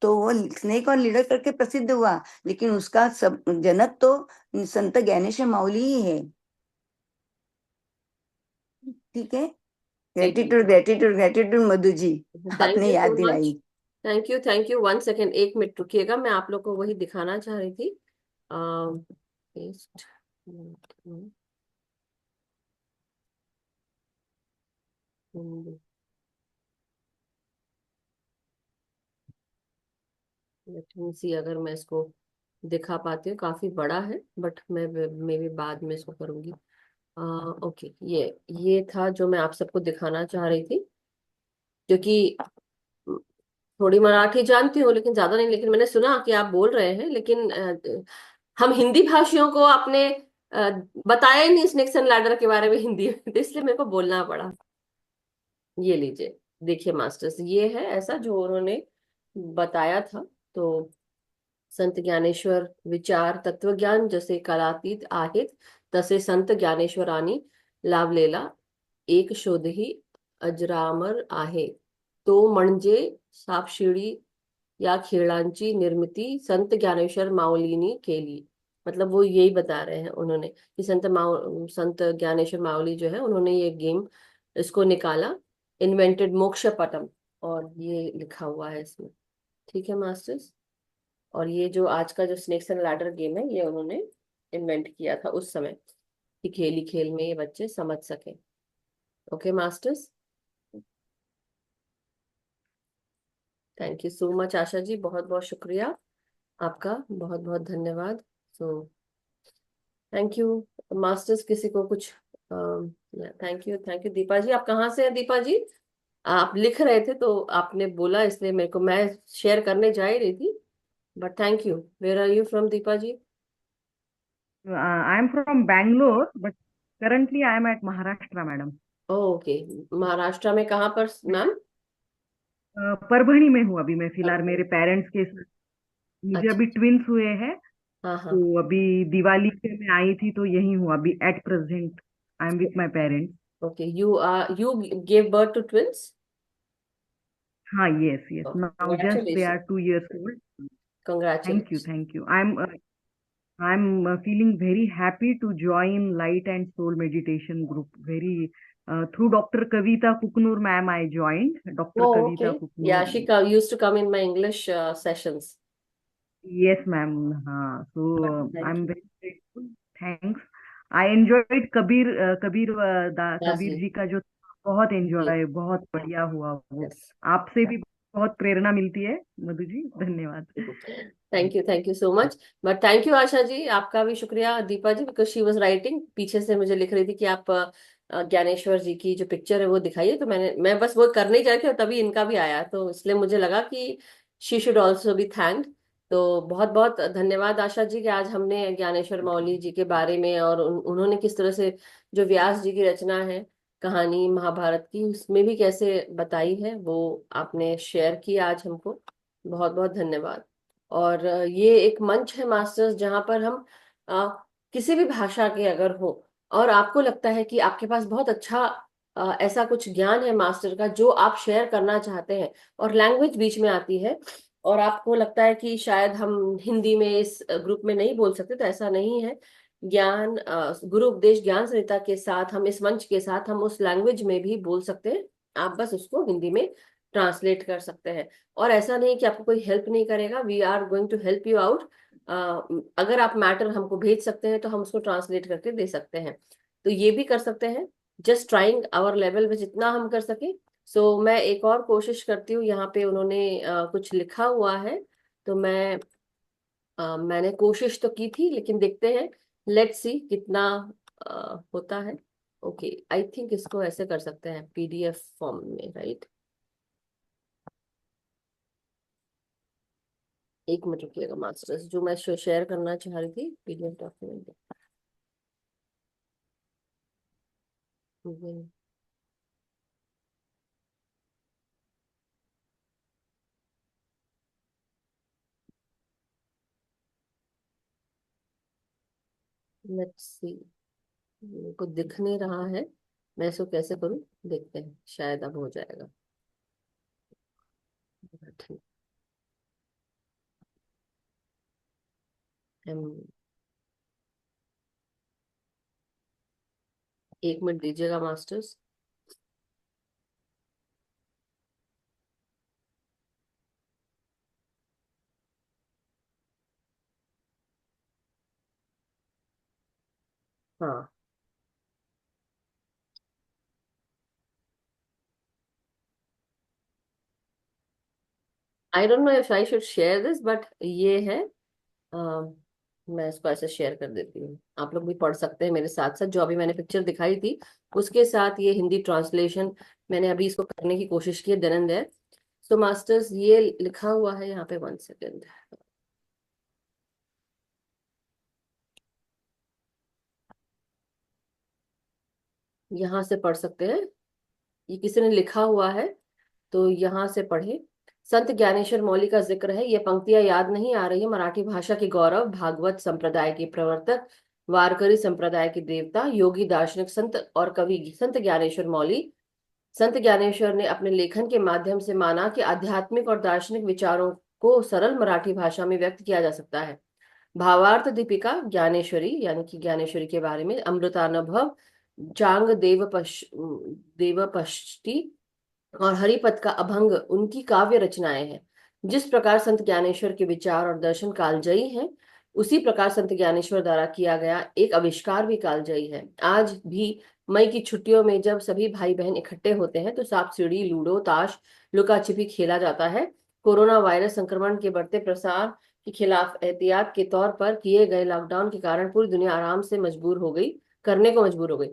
Speaker 2: तो वो स्नेक और लीडर करके प्रसिद्ध हुआ, लेकिन उसका सब जनक तो संत ज्ञानेश्वर माऊली ही है। ठीक है।
Speaker 1: जी जी।
Speaker 2: ग्रेटिट्यूड ग्रेटिट्यूड ग्रेटिट्यूड मधु जी,
Speaker 1: थैंक
Speaker 2: आपने
Speaker 1: यू
Speaker 2: याद
Speaker 1: सो मच।
Speaker 2: दिलाई।
Speaker 1: थैंक यू 1 सेकेंड, 1 मिनट रुकिएगा, मैं आप लोग को वही दिखाना चाह रही थी। पेस्ट। लेट मी सी अगर मैं इसको दिखा पाती हूँ, काफी बड़ा है बट मैं भी बाद में इसको करूंगी। ओके, ये था जो मैं आप सबको दिखाना चाह रही थी, क्योंकि थोड़ी मराठी जानती हूँ लेकिन ज्यादा नहीं, लेकिन मैंने सुना कि आप बोल रहे हैं, लेकिन हम हिंदी भाषियों को आपने अ, बताया ही नहीं स्नेक्स एंड लैडर के बारे में हिंदी में, तो इसलिए मेरे को बोलना पड़ा। ये लीजिए, देखिए मास्टर्स, ये है ऐसा जो उन्होंने बताया था। तो संत ज्ञानेश्वर विचार तत्वज्ञान जसे कालातीत आहेत, तसे संत ज्ञानेश्वरांनी लावलेला एक शोधही अजरामर आहे, तो म्हणजे सापशिडी या खेळांची निर्मिती संत ज्ञानेश्वर माऊलींनी केली। मतलब वो यही बता रहे हैं उन्होंने कि संत ज्ञानेश्वर माऊली जो है उन्होंने ये गेम इसको निकाला, इन्वेंटेड मोक्ष पटम, और ये लिखा हुआ है इसमें। ठीक है मास्टर्स। और ये जो आज का जो स्नेक्स एंड लैडर गेम है, ये उन्होंने इन्वेंट किया था उस समय, कि खेल ही खेल में ये बच्चे समझ सके। Okay masters, thank you so much Asha ji, बहुत बहुत शुक्रिया आपका, बहुत बहुत धन्यवाद। So thank you masters. किसी को कुछ थैंक यू दीपा जी। आप कहाँ से हैं दीपा जी? आप लिख रहे थे तो आपने बोला, इसलिए मेरे को, मैं शेयर करने जा ही रही थी, but thank you. Where are you from Deepa ji?
Speaker 3: I am from Bangalore, but currently I am at Maharashtra, madam.
Speaker 1: Okay, Maharashtra में कहाँ पर मैम?
Speaker 3: परभणी में हूँ अभी मैं फिलहाल
Speaker 1: परभणी।
Speaker 3: मेरे पेरेंट्स के साथ। मुझे
Speaker 1: अच्छा।
Speaker 3: अभी ट्विंस हुए हैं,
Speaker 1: हाँ हाँ।
Speaker 3: तो अभी दिवाली पे मैं आई थी तो यही हूँ अभी at present. I am with my parents.
Speaker 1: Okay, you give birth to twins?
Speaker 3: हाँ, yes yes, now just they are
Speaker 1: congratulation.
Speaker 3: 2 years old.
Speaker 1: Congratulation.
Speaker 3: Thank you. I'm feeling very happy to join Light and Soul Meditation group. Very through Dr. Kavita Kuknur ma'am I joined. Dr.
Speaker 1: Oh,
Speaker 3: Kavita
Speaker 1: okay.
Speaker 3: Kuknur.
Speaker 1: Yeah, she used to come in my English sessions.
Speaker 3: Yes, ma'am.
Speaker 1: But
Speaker 3: So
Speaker 1: thank
Speaker 3: I'm
Speaker 1: you.
Speaker 3: very grateful. Thanks. I enjoyed Kabir
Speaker 1: Dasi.
Speaker 3: जी का जो बहुत
Speaker 1: जी।
Speaker 3: Enjoy, बहुत बढ़िया हुआ वो।
Speaker 1: Yes.
Speaker 3: आपसे भी बहुत प्रेरणा मिलती है मधु जी, धन्यवाद।
Speaker 1: Thank you so much. But thank you Asha ji, आपका भी शुक्रिया Deepa ji, because she was writing पीछे से, मुझे लिख रही थी कि आप ज्ञानेश्वर जी की जो पिक्चर है वो दिखाइए, तो मैं बस वो करने ही जा रही थी और तभी इनका भी आया, तो इसलिए मुझे लगा कि she should also be thanked. तो बहुत बहुत धन्यवाद आशा जी कि आज हमने ज्ञानेश्वर मौली जी के बारे में, और उन्होंने किस तरह से जो व्यास जी की रचना है कहानी महाभारत की, उसमें भी कैसे बताई है, वो आपने शेयर किया आज हमको। बहुत बहुत धन्यवाद। और ये एक मंच है मास्टर्स, जहाँ पर हम किसी भी भाषा के अगर हो, और आपको लगता है कि आपके पास बहुत अच्छा ऐसा कुछ ज्ञान है मास्टर का जो आप शेयर करना चाहते हैं, और लैंग्वेज बीच में आती है, और आपको लगता है कि शायद हम हिंदी में इस ग्रुप में नहीं बोल सकते, तो ऐसा नहीं है। ज्ञान गुरु उपदेश ज्ञान संहिता के साथ, हम इस मंच के साथ हम उस लैंग्वेज में भी बोल सकते हैं। आप बस उसको हिंदी में ट्रांसलेट कर सकते हैं, और ऐसा नहीं कि आपको कोई हेल्प नहीं करेगा, we are going to help you out. अगर आप मैटर हमको भेज सकते हैं तो हम उसको ट्रांसलेट करके दे सकते हैं, तो ये भी कर सकते हैं। जस्ट ट्राइंग आवर लेवल में जितना हम कर सके। सो मैं एक और कोशिश करती हूँ। यहाँ पे उन्होंने कुछ लिखा हुआ है, तो मैंने कोशिश तो की थी, लेकिन देखते हैं, लेट्स सी कितना होता है। ओके, आई थिंक इसको ऐसे कर सकते हैं पीडीएफ फॉर्म में, राइट? एक मिनट रुकिएगा मास्टर्स, जो मैं शेयर करना चाह रही थी पीडीएफ डॉक्यूमेंट। लेट्स सी, मेरे को दिख नहीं रहा है, मैं इसको कैसे करूं, देखते हैं, शायद अब हो जाएगा। ठीक। एक मिनट दीजिएगा मास्टर्स। हाँ, I don't know if I should share this, but ये है। मैं इसको ऐसे शेयर कर देती हूँ, आप लोग भी पढ़ सकते हैं मेरे साथ साथ। जो अभी मैंने पिक्चर दिखाई थी उसके साथ ये हिंदी ट्रांसलेशन मैंने अभी इसको करने की कोशिश की है, then and there. So masters, ये लिखा हुआ है यहाँ पे, 1 सेकेंड, यहाँ से पढ़ सकते हैं। ये किसी ने लिखा हुआ है, तो यहाँ से पढ़े। संत ज्ञानेश्वर मौली का जिक्र है, ये पंक्तियां याद नहीं आ रही है। मराठी भाषा के गौरव, भागवत संप्रदाय के प्रवर्तक, वारकरी संप्रदाय के देवता, योगी दार्शनिक संत और कवि संत ज्ञानेश्वर मौली। संत ज्ञानेश्वर ने अपने लेखन के माध्यम से माना कि आध्यात्मिक और दार्शनिक विचारों को सरल मराठी भाषा में व्यक्त किया जा सकता है। भावार्थ दीपिका ज्ञानेश्वरी, यानी कि ज्ञानेश्वरी के बारे में, अमृतानुभव, चांग देवपष्टि और हरिपद का अभंग उनकी काव्य रचनाएं हैं। जिस प्रकार संत ज्ञानेश्वर के विचार और दर्शन कालजयी हैं, उसी प्रकार संत ज्ञानेश्वर द्वारा किया गया एक आविष्कार भी कालजयी है। आज भी मई की छुट्टियों में जब सभी भाई बहन इकट्ठे होते हैं तो सांप सीढ़ी, लूडो, ताश, लुका छिपी खेला जाता है। कोरोना वायरस संक्रमण के बढ़ते प्रसार के खिलाफ एहतियात के तौर पर किए गए लॉकडाउन के कारण पूरी दुनिया आराम से मजबूर हो गई, करने को मजबूर हो गई।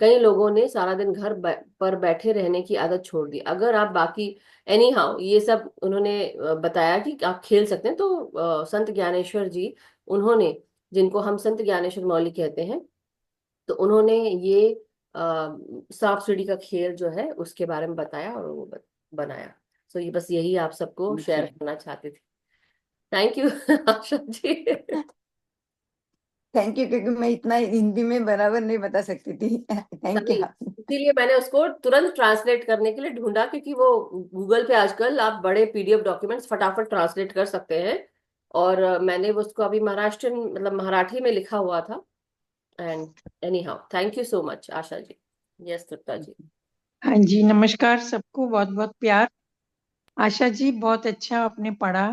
Speaker 1: कई लोगों ने सारा दिन घर पर बैठे रहने की आदत छोड़ दी। अगर आप बाकी, एनी हाउ, ये सब उन्होंने बताया कि आप खेल सकते हैं। तो संत ज्ञानेश्वर जी, उन्होंने, जिनको हम संत ज्ञानेश्वर मौली कहते हैं, तो उन्होंने ये सांप सीढ़ी का खेल जो है उसके बारे में बताया और वो बनाया। सो ये बस यही आप सबको शेयर करना चाहती थी। Thank you Asha ji.
Speaker 2: Thank you, क्योंकि मैं इतना हिंदी में बराबर नहीं बता सकती थी। थैंक
Speaker 1: नहीं,
Speaker 2: यू।
Speaker 1: इसीलिए मैंने उसको तुरंत ट्रांसलेट करने के लिए ढूंढा, क्योंकि वो गूगल पे आजकल आप बड़े पीडीएफ डॉक्यूमेंट्स फटाफट ट्रांसलेट कर सकते हैं। और मैंने उसको अभी महाराष्ट्र, मतलब मराठी में लिखा हुआ था। And anyhow, thank you so much Asha ji. Yes Tripta ji.
Speaker 4: हाँ जी, नमस्कार सबको, बहुत बहुत प्यार। आशा जी, बहुत अच्छा आपने पढ़ा।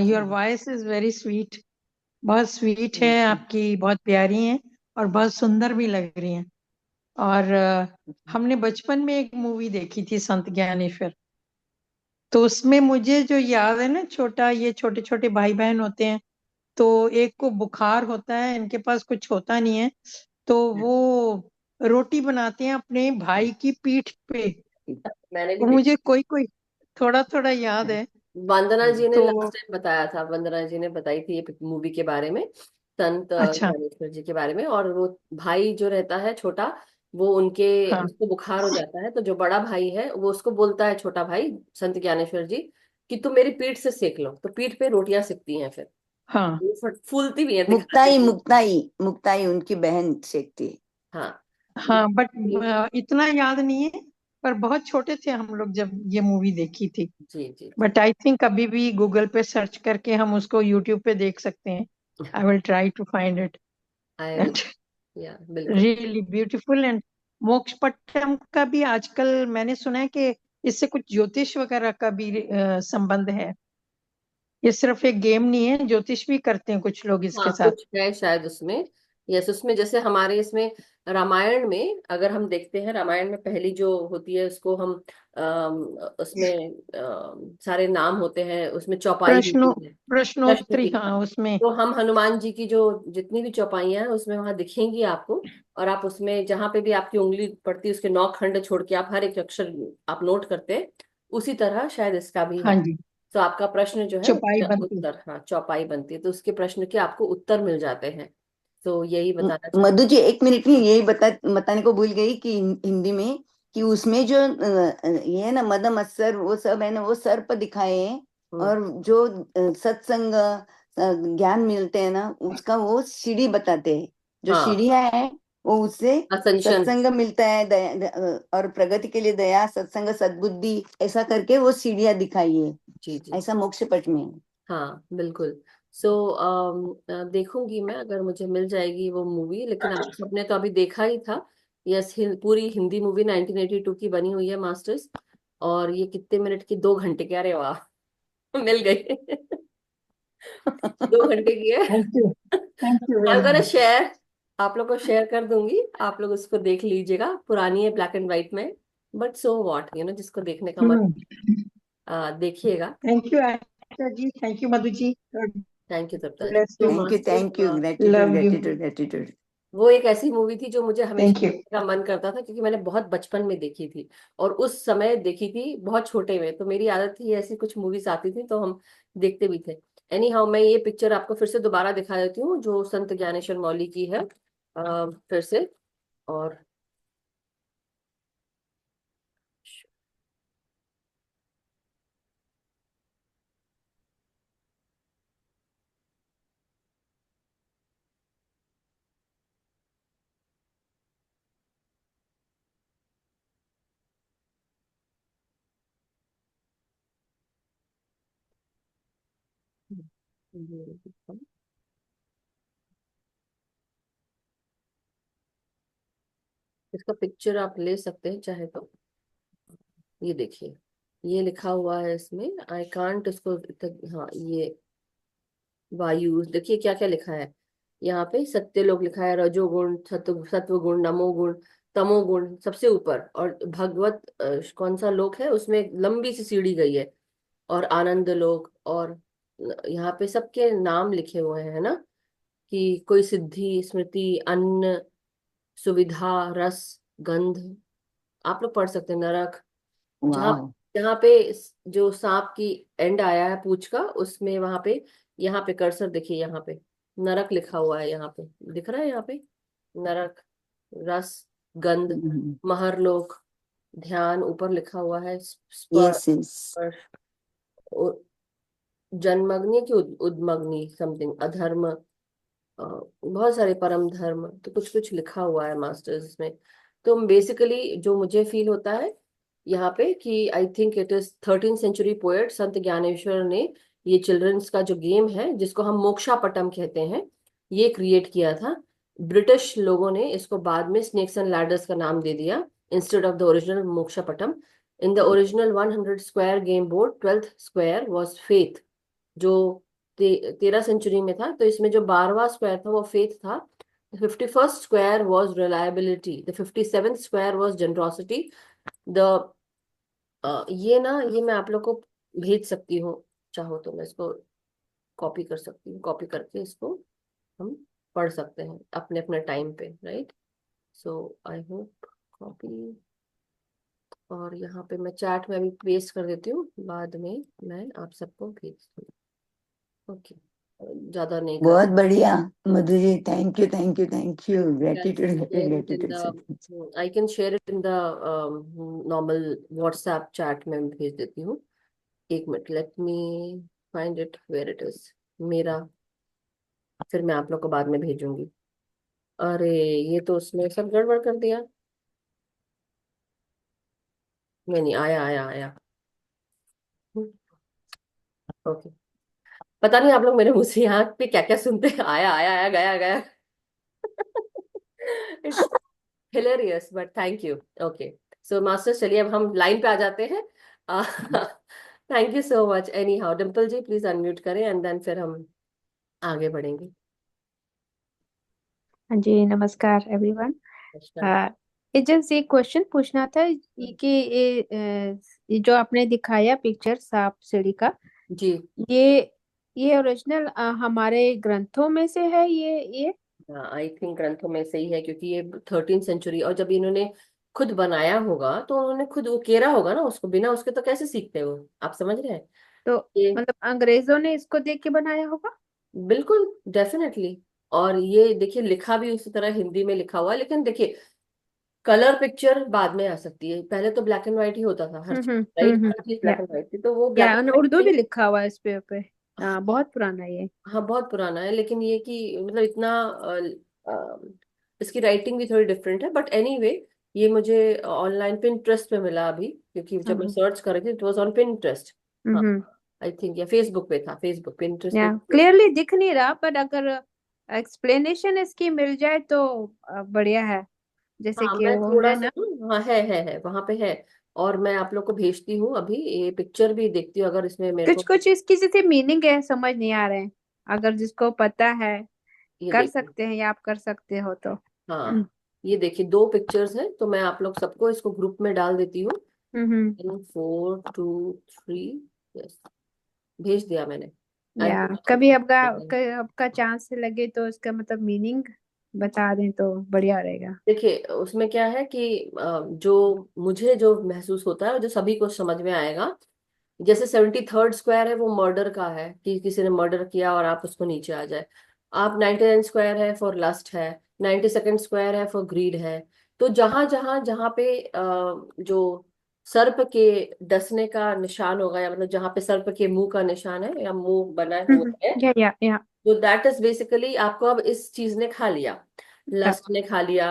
Speaker 4: Your voice is very sweet, बहुत स्वीट है आपकी, बहुत प्यारी है और बहुत सुंदर भी लग रही हैं। और हमने बचपन में एक मूवी देखी थी संत ज्ञानेश्वर, तो उसमें मुझे जो याद है ना, ये छोटे छोटे भाई बहन होते हैं, तो एक को बुखार होता है, इनके पास कुछ होता नहीं है, तो वो रोटी बनाते हैं अपने भाई की पीठ पे।
Speaker 1: मैंने भी
Speaker 4: वो
Speaker 1: देखा।
Speaker 4: मुझे कोई कोई थोड़ा थोड़ा याद है।
Speaker 1: वंदना जी ने
Speaker 4: तो
Speaker 1: लास्ट टाइम बताया था, वंदना जी ने बताई थी ये मूवी के बारे में, संत
Speaker 4: अच्छा,
Speaker 1: ज्ञानेश्वर जी के बारे में। और वो भाई जो रहता है छोटा, वो उनके,
Speaker 4: हाँ
Speaker 1: उसको बुखार हो जाता है, तो जो बड़ा भाई है वो उसको बोलता है, छोटा भाई संत ज्ञानेश्वर जी, कि तुम मेरी पीठ से सेक लो, तो पीठ पे रोटियां सिकती हैं फिर।
Speaker 4: हाँ
Speaker 1: वो फूलती भी है, दिखाते
Speaker 2: मुक्ताई
Speaker 1: भी हैं।
Speaker 2: मुक्ताई मुक्ताई उनकी बहन सेकती है।
Speaker 1: हाँ।
Speaker 4: हाँ, बट इतना याद नहीं है। पर बहुत छोटे थे हम लोग जब ये मूवी देखी थी।
Speaker 1: जी जी जी।
Speaker 4: बट आई थिंक अभी भी गूगल पे सर्च करके हम उसको यूट्यूब पे देख सकते हैं। I will try to find it.
Speaker 1: I will.
Speaker 4: And
Speaker 1: या बिल्कुल।
Speaker 4: Really beautiful. एंड मोक्ष पट्टम का भी आजकल मैंने सुना है कि इससे कुछ ज्योतिष वगैरह का भी संबंध है। ये सिर्फ एक गेम नहीं है, ज्योतिष भी करते हैं कुछ लोग इसके
Speaker 1: हाँ,
Speaker 4: साथ।
Speaker 1: कुछ है शायद उसमें, यस, उसमें जैसे हमारे इसमें रामायण में अगर हम देखते हैं, रामायण में पहली जो होती है उसको हम उसमें सारे नाम होते हैं, उसमें चौपाई
Speaker 4: प्रश्नों
Speaker 1: होती है, प्रश्न
Speaker 4: प्रश्नोत्तरी,
Speaker 1: की।
Speaker 4: हाँ उसमें।
Speaker 1: तो हम हनुमान जी की जो जितनी भी चौपाइयां हैं उसमें वहां दिखेंगी आपको, और आप उसमें जहां पे भी आपकी उंगली पड़ती है उसके 9 खंड छोड़ के आप हर एक अक्षर आप नोट करते हैं, उसी तरह शायद इसका भी
Speaker 4: हाँ
Speaker 1: है।
Speaker 4: जी,
Speaker 1: तो आपका प्रश्न जो है
Speaker 4: छुपाई
Speaker 1: उसका
Speaker 4: बनती।
Speaker 1: उत्तर, हाँ चौपाई बनती है, तो उसके प्रश्न के आपको उत्तर मिल जाते हैं। तो यही बताना चाहते।
Speaker 2: मधु जी, एक मिनट में यही बताने को भूल गई कि हिंदी में कि उसमें जो ये है ना, मदम अस्सर वो सब है ना, वो सर्प दिखाए हैं।
Speaker 1: हम्म।
Speaker 2: और जो सत्संग ज्ञान मिलते हैं ना, उसका वो सीढ़ी बताते हैं। जो
Speaker 1: हाँ,
Speaker 2: सीढ़ियाँ है वो उससे
Speaker 1: असेंशन।
Speaker 2: सत्संग मिलता है, और प्रगति के लिए दया, सत्संग, सद्बुद्धि, ऐसा करके वो सीढ़ियाँ दिखाई है।
Speaker 1: जी जी।
Speaker 2: ऐसा मोक्ष पट में है।
Speaker 1: हाँ बिल्कुल। सो देखूंगी मैं अगर मुझे मिल जाएगी वो मूवी, लेकिन आप सबने तो अभी देखा ही था। यस, पूरी हिंदी मूवी 1982 की बनी हुई है मास्टर्स। और ये कितने मिनट की, 2 घंटे की, अरे वाह मिल गई 2 घंटे की है।
Speaker 4: Thank you
Speaker 1: I
Speaker 4: very
Speaker 1: gonna
Speaker 4: much.
Speaker 1: Share, आप लोग को शेयर कर दूंगी, आप लोग उसको देख लीजिएगा, पुरानी है, ब्लैक एंड व्हाइट में। बट सो व्हाट, जिसको देखने का मन, देखिएगा।
Speaker 4: Thank you Asha ji, thank you Madhu ji, god
Speaker 1: thank you Tripta ji.
Speaker 4: Bless
Speaker 1: to
Speaker 4: you,
Speaker 1: masters,
Speaker 2: thank you, gratitude,
Speaker 4: love you.
Speaker 2: Gratitude, gratitude.
Speaker 1: वो एक ऐसी मूवी थी जो मुझे हमेशा
Speaker 4: थैंक यू।
Speaker 1: देखने का मन करता था, क्योंकि मैंने बहुत बचपन में देखी थी, और उस समय देखी थी बहुत छोटे में, तो मेरी आदत थी, ऐसी कुछ मूवीज आती थी तो हम देखते भी थे। एनी हाउ, मैं ये पिक्चर आपको फिर से दोबारा दिखा देती हूँ, जो संत ज्ञानेश्वर मौली की है, फिर से। और इसका पिक्चर आप ले सकते हैं चाहे तो। ये देखिए, ये लिखा हुआ है इसमें, आई कांट इसको हाँ, ये वायु, देखिए क्या क्या लिखा है यहाँ पे। सत्य लोग लिखा है, रजोगुण, सत्व गुण, नमोगुण, तमोगुण सबसे ऊपर, और भगवत कौन सा लोक है उसमें लंबी सी सीढ़ी गई है, और आनंद लोक, और यहाँ पे सबके नाम लिखे हुए हैं, है ना, कि कोई सिद्धि, स्मृति, अन्न, सुविधा, रस, गंध, आप लोग पढ़ सकते हैं, नरक, जहाँ
Speaker 2: वाह।
Speaker 1: जहाँ पे जो सांप की एंड आया है पूंछ का, उसमें वहां पे, यहाँ पे कर्सर देखिए, यहाँ पे नरक लिखा हुआ है, यहाँ पे दिख रहा है, यहाँ पे नरक, रस, गंध, महरलोक, ध्यान ऊपर लिखा हुआ है,
Speaker 2: यस, यस।
Speaker 1: स्पर्श, उ- जन्मग्नि की उद्मग्नि समथिंग, अधर्म, बहुत सारे परम धर्म, तो कुछ कुछ लिखा हुआ है मास्टर्स में। तो बेसिकली जो मुझे फील होता है यहाँ पे, कि I think it is 13th century poet संत ज्ञानेश्वर ने ये चिल्ड्रंस का जो गेम है, जिसको हम मोक्षापटम कहते हैं, ये क्रिएट किया था। ब्रिटिश लोगों ने इसको बाद में स्नेक्स एंड लैडर्स का नाम दे दिया, instead of the original Mokshapatam. In the original 100 square game board, 12th square was faith, जो 13th century में था, तो इसमें जो 12वां स्क्वायर था वो फेथ था। 51st square was reliability, the 57th square was generosity. The ये ना, ये मैं आप लोग को भेज सकती हूँ, चाहो तो मैं इसको कॉपी कर सकती हूँ, कॉपी करके इसको हम पढ़ सकते हैं अपने अपने टाइम पे, right. So I hope, copy, और यहाँ पे मैं चैट में अभी पेस्ट कर देती हूँ, बाद में मैं आप सबको भेज दूँ। ओके, ज्यादा नहीं कर।
Speaker 2: बहुत बढ़िया Madhu ji, thank you, thank you, thank you, gratitude,
Speaker 1: share it in
Speaker 2: gratitude
Speaker 1: the,
Speaker 2: sir.
Speaker 1: I can share it in the normal WhatsApp chat में भेज देती हूँ। एक minute, let me find it where it is, मेरा, फिर मैं आप लोग को बाद में भेजूंगी। अरे, ये तो उसने सब गड़बड़ कर दिया। नहीं नहीं, आया आया आया। ओके, पता नहीं आप लोग मेरे मुंह से यहाँ पे क्या क्या सुनते हैं, आया आया आया, गया गया it's hilarious, but thank you. Okay, so master, चलिए अब हम लाइन पे आ जाते हैं। Thank you so much. Anyhow, Dimple ji please unmute करें, एंड देन फिर हम आगे बढ़ेंगे।
Speaker 5: हाँ जी, नमस्कार एवरीवन।
Speaker 1: अच्छा।
Speaker 5: ये जस्ट एक क्वेश्चन पूछना था कि ये जो आपने दिखाया पिक्चर सांप सीढ़ी का,
Speaker 1: जी।
Speaker 5: ये ये ओरिजिनल हमारे ग्रंथों में से है ये।
Speaker 1: आई थिंक ग्रंथों में से ही है, क्योंकि ये 13th सेंचुरी, और जब इन्होंने खुद बनाया होगा तो उन्होंने खुद उकेरा होगा ना उसको, बिना उसके तो कैसे सीखते वो, आप समझ रहे हैं
Speaker 5: तो
Speaker 1: ये।
Speaker 5: मतलब अंग्रेजों ने इसको देख के बनाया होगा।
Speaker 1: बिल्कुल, डेफिनेटली। और ये देखिए, लिखा भी उसी तरह हिंदी में लिखा हुआ है, लेकिन देखिए कलर पिक्चर बाद में आ सकती है, पहले तो ब्लैक एंड व्हाइट ही होता था हर चीज, राइट, हर चीज ब्लैक
Speaker 5: या
Speaker 1: एंड व्हाइट थी, तो वो ब्लैक
Speaker 5: या
Speaker 1: एंड
Speaker 5: उर्दू भी
Speaker 1: व्हाइट।
Speaker 5: लिखा हुआ है इस पे। हाँ, बहुत पुराना है ये।
Speaker 1: हाँ बहुत पुराना है, लेकिन ये कि मतलब इतना इसकी राइटिंग भी थोड़ी डिफरेंट है, बट एनीवे ये मुझे ऑनलाइन पिंटरेस्ट पे मिला अभी, क्योंकि जब मैं
Speaker 5: हम्म
Speaker 1: सर्च कर रही थी इट वाज ऑन पिंटरेस्ट। हाँ,
Speaker 5: हम्म
Speaker 1: आई थिंक या फेसबुक पे था, फेसबुक, पिंटरेस्ट
Speaker 5: या
Speaker 1: पे।
Speaker 5: क्लियरली दिख नहीं रहा, पर अगर एक्सप्लेनेशन इसकी मिल जाए तो बढ़िया है। जैसे
Speaker 1: हाँ
Speaker 5: कि
Speaker 1: मैं
Speaker 5: वो
Speaker 1: थोड़ा
Speaker 5: है
Speaker 1: सा
Speaker 5: ना,
Speaker 1: हाँ, है वहां पे है। और मैं आप लोग को भेजती हूँ अभी, ये पिक्चर भी देखती हूँ अगर इसमें मेरे
Speaker 5: कुछ
Speaker 1: को।
Speaker 5: कुछ इसकी जैसे मीनिंग है, समझ नहीं आ रहे हैं। अगर जिसको पता है
Speaker 1: ये
Speaker 5: कर
Speaker 1: देखिए।
Speaker 5: सकते हैं, या आप कर सकते हो तो।
Speaker 1: हाँ, ये देखिए दो पिक्चर्स हैं, तो मैं आप लोग सबको इसको ग्रुप में डाल देती हूँ।
Speaker 5: हम्म
Speaker 1: 4 2 3, यस, भेज दिया मैंने। आई
Speaker 5: या
Speaker 1: होप
Speaker 5: कभी
Speaker 1: सबको
Speaker 5: आपका
Speaker 1: पसंद है।
Speaker 5: आपका चांस लगे तो इसका मतलब मीनिंग बता दें तो बढ़िया रहेगा।
Speaker 1: देखिए उसमें क्या है कि जो मुझे जो महसूस होता है और जो सभी को समझ में आएगा, जैसे 73rd स्क्वायर है वो मर्डर का है, कि किसी ने मर्डर किया और आप उसको नीचे आ जाए। आप 99 स्क्वायर है फॉर लस्ट है, 92nd स्क्वायर है फॉर ग्रीड है। तो जहां जहां जहां पे जो सर्प के डसने का निशान होगा, या मतलब जहां पे सर्प के मुंह का निशान है या मुंह बना हुआ है,
Speaker 5: या
Speaker 1: तो दैट इज बेसिकली आपको अब इस चीज ने खा लिया,
Speaker 5: या
Speaker 1: लस्ट ने खा लिया,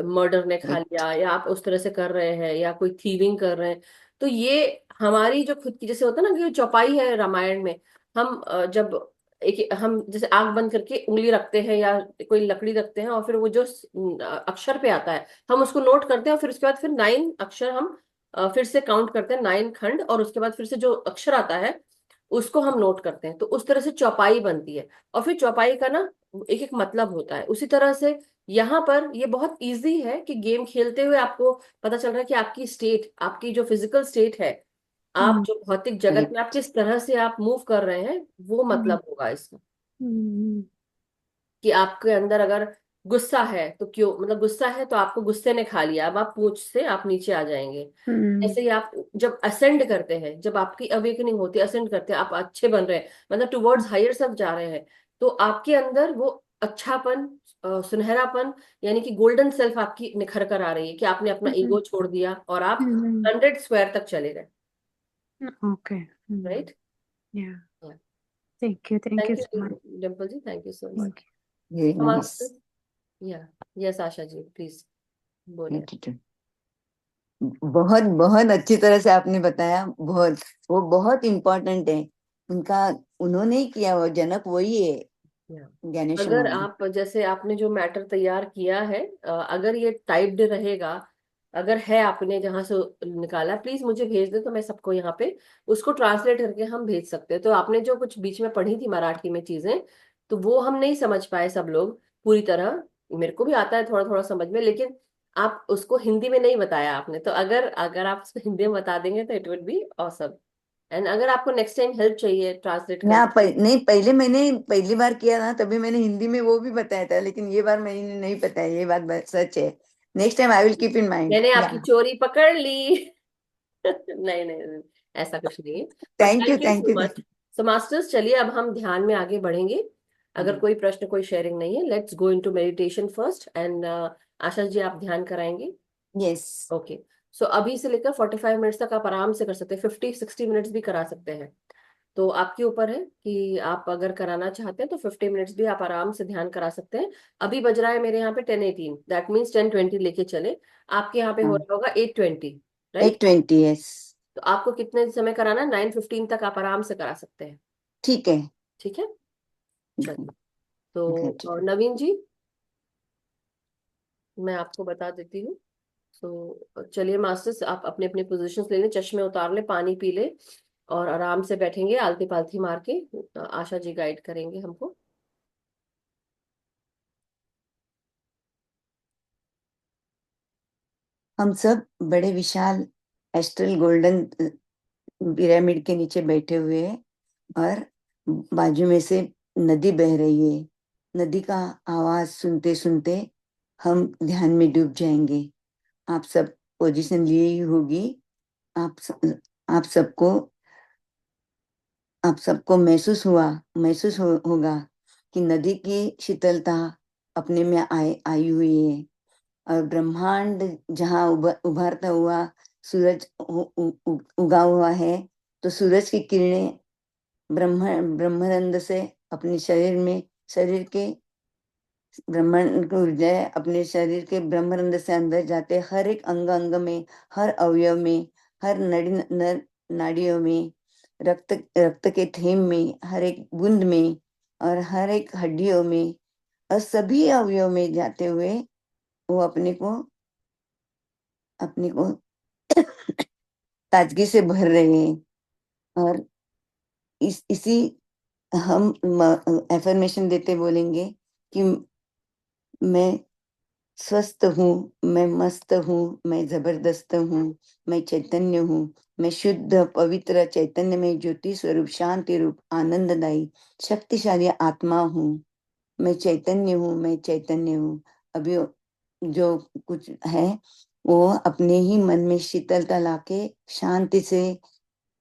Speaker 1: मर्डर ने खा
Speaker 2: राइट।
Speaker 1: लिया, या आप उस तरह से कर रहे हैं या कोई थीविंग कर रहे हैं। तो ये हमारी जो खुद की, जैसे होता है ना कि चौपाई है रामायण में, हम जब एक हम जैसे आंख बंद करके उंगली रखते हैं या कोई लकड़ी रखते हैं, और फिर वो जो अक्षर पे आता है हम उसको नोट करते हैं, और फिर उसके बाद फिर 9 अक्षर हम फिर से काउंट करते हैं, 9 खंड, और उसके बाद फिर से जो अक्षर आता है उसको हम नोट करते हैं, तो उस तरह से चौपाई बनती है। और फिर चौपाई का ना एक एक मतलब होता है, उसी तरह से यहाँ पर ये बहुत इजी है कि गेम खेलते हुए आपको पता चल रहा है कि आपकी स्टेट, आपकी जो फिजिकल स्टेट है, आप
Speaker 5: हम्म
Speaker 1: जो भौतिक जगत में आप
Speaker 2: करेक्ट।
Speaker 1: किस तरह से आप मूव कर रहे हैं, वो
Speaker 5: हम्म
Speaker 1: मतलब होगा इसका।
Speaker 5: हम्म
Speaker 1: कि आपके अंदर अगर गुस्सा है तो क्यों, मतलब गुस्सा है तो आपको गुस्से ने खा लिया, अब आप पूंछ से आप नीचे आ जाएंगे।
Speaker 5: हम्म
Speaker 1: ऐसे ही आप जब असेंड करते हैं, जब आपकी अवेकनिंग होती है, असेंड करते हैं, आप अच्छे बन रहे हैं, मतलब टुवर्ड्स हायर सेल्फ जा रहे हैं, तो आपके अंदर वो अच्छापन, सुनहरापन, यानी कि गोल्डन सेल्फ आपकी निखर कर आ रही है, कि आपने अपना ईगो छोड़ दिया और आप 100 स्क्वायर तक चले गए।
Speaker 5: Okay.
Speaker 1: Right.
Speaker 5: Yeah thank you
Speaker 1: thank
Speaker 5: so
Speaker 1: you
Speaker 5: much.
Speaker 1: Dimple ji, thank you so much.
Speaker 5: Thank
Speaker 2: very nice.
Speaker 1: Yeah yes Asha ji please बोले।
Speaker 2: एटीट्यूड बहुत बहुत अच्छी तरह से आपने बताया। बहुत, वो बहुत इम्पोर्टेंट है उनका। उन्होंने ही किया, वो जनक वही है,
Speaker 1: या
Speaker 2: ज्ञानेश्वर
Speaker 1: अगर
Speaker 2: माउली।
Speaker 1: आप जैसे आपने जो मैटर तैयार किया है, अगर ये टाइप्ड रहेगा, अगर है आपने जहां से निकाला, प्लीज मुझे भेज दे, तो मैं सबको यहाँ पे उसको ट्रांसलेट करके हम भेज सकते हैं। तो आपने जो कुछ बीच में पढ़ी थी मराठी में चीजें, तो वो हम नहीं समझ पाए सब लोग पूरी तरह, मेरे को भी आता है थोड़ा थोड़ा समझ में, लेकिन आप उसको हिंदी में नहीं बताया आपने, तो अगर अगर आप उसको हिंदी में बता देंगे तो it would be awesome. And अगर आपको नेक्स्ट टाइम हेल्प चाहिए ट्रांसलेट
Speaker 2: यहाँ
Speaker 1: करने की।
Speaker 2: नहीं, पहले मैंने पहली बार किया था तभी मैंने हिंदी में वो भी बताया था, लेकिन ये बार मैंने नहीं बताया, ये बात सच है। Next time I will keep in mind.
Speaker 1: मैंने
Speaker 2: या
Speaker 1: आपकी चोरी पकड़ ली। नहीं नहीं, ऐसा कुछ नहीं है, but
Speaker 2: thank you,
Speaker 1: thank you
Speaker 2: thank
Speaker 1: so
Speaker 2: you.
Speaker 1: Much. So masters, चलिए अब हम ध्यान में आगे बढ़ेंगे। अगर कोई प्रश्न, कोई शेयरिंग नहीं है, let's go into meditation first, and Asha ji आप ध्यान कराएंगे।
Speaker 2: यस।
Speaker 1: ओके। सो अभी से लेकर 45 मिनट्स तक आप आराम से कर सकते हैं, 50 60 मिनट्स भी करा सकते हैं। तो आपके ऊपर है कि आप अगर कराना चाहते हैं तो 50 मिनट्स भी आप आराम से ध्यान करा सकते हैं। अभी बज रहा है मेरे यहाँ पे 10:18, दैट मीन्स 10:20 लेके चले। आपके यहाँ पे हो
Speaker 2: हाँ,
Speaker 1: रहा होगा 8:20, राइट।
Speaker 2: 8:20, यस।
Speaker 1: तो आपको कितने समय कराना है, 9:15 तक आप आराम से करा सकते हैं।
Speaker 2: ठीक है।
Speaker 1: ठीक है, चलिए। तो
Speaker 2: ग्रेटिट्यूड।
Speaker 1: नवीन जी, मैं आपको बता देती हूँ। सो चलिए मास्टर्स, आप अपने अपने पोजीशंस ले लें, चश्मे उतार ले, पानी पी ले, और आराम से बैठेंगे आलती पालती मार के। आशा जी गाइड करेंगे हमको।
Speaker 2: हम सब बड़े विशाल एस्ट्रल गोल्डन पिरामिड के नीचे बैठे हुए हैं और बाजू में से नदी बह रही है। नदी का आवाज सुनते सुनते हम ध्यान में डूब जाएंगे। आप सब पोजीशन लिए ही होगी। आप आप सबको महसूस होगा कि नदी की शीतलता अपने में आई हुई है और ब्रह्मांड जहाँ उभरता हुआ सूरज उगा हुआ है, तो सूरज की किरणें ब्रह्मानंद से अपने शरीर के ब्रह्मांड को ऊर्जा अपने शरीर के ब्रह्मानंद से अंदर जाते, हर एक अंग अंग में, हर अवयव में, हर नाड़ियों में, रक्त के थेम में, हर एक बूंद में और हर एक हड्डियों में और सभी अवयव में जाते हुए वो अपने को ताजगी से भर रहे हैं। और इसी हम एफर्मेशन देते बोलेंगे कि मैं स्वस्थ हूँ, मैं मस्त हूँ, मैं जबरदस्त हूँ, मैं चैतन्य हूँ, मैं शुद्ध पवित्र चैतन्य में ज्योति स्वरूप शांति रूप आनंददायी शक्तिशाली आत्मा हूँ। मैं चैतन्य हूँ, मैं चैतन्य हूँ। अभी जो कुछ है वो अपने ही मन में शीतलता लाके शांति से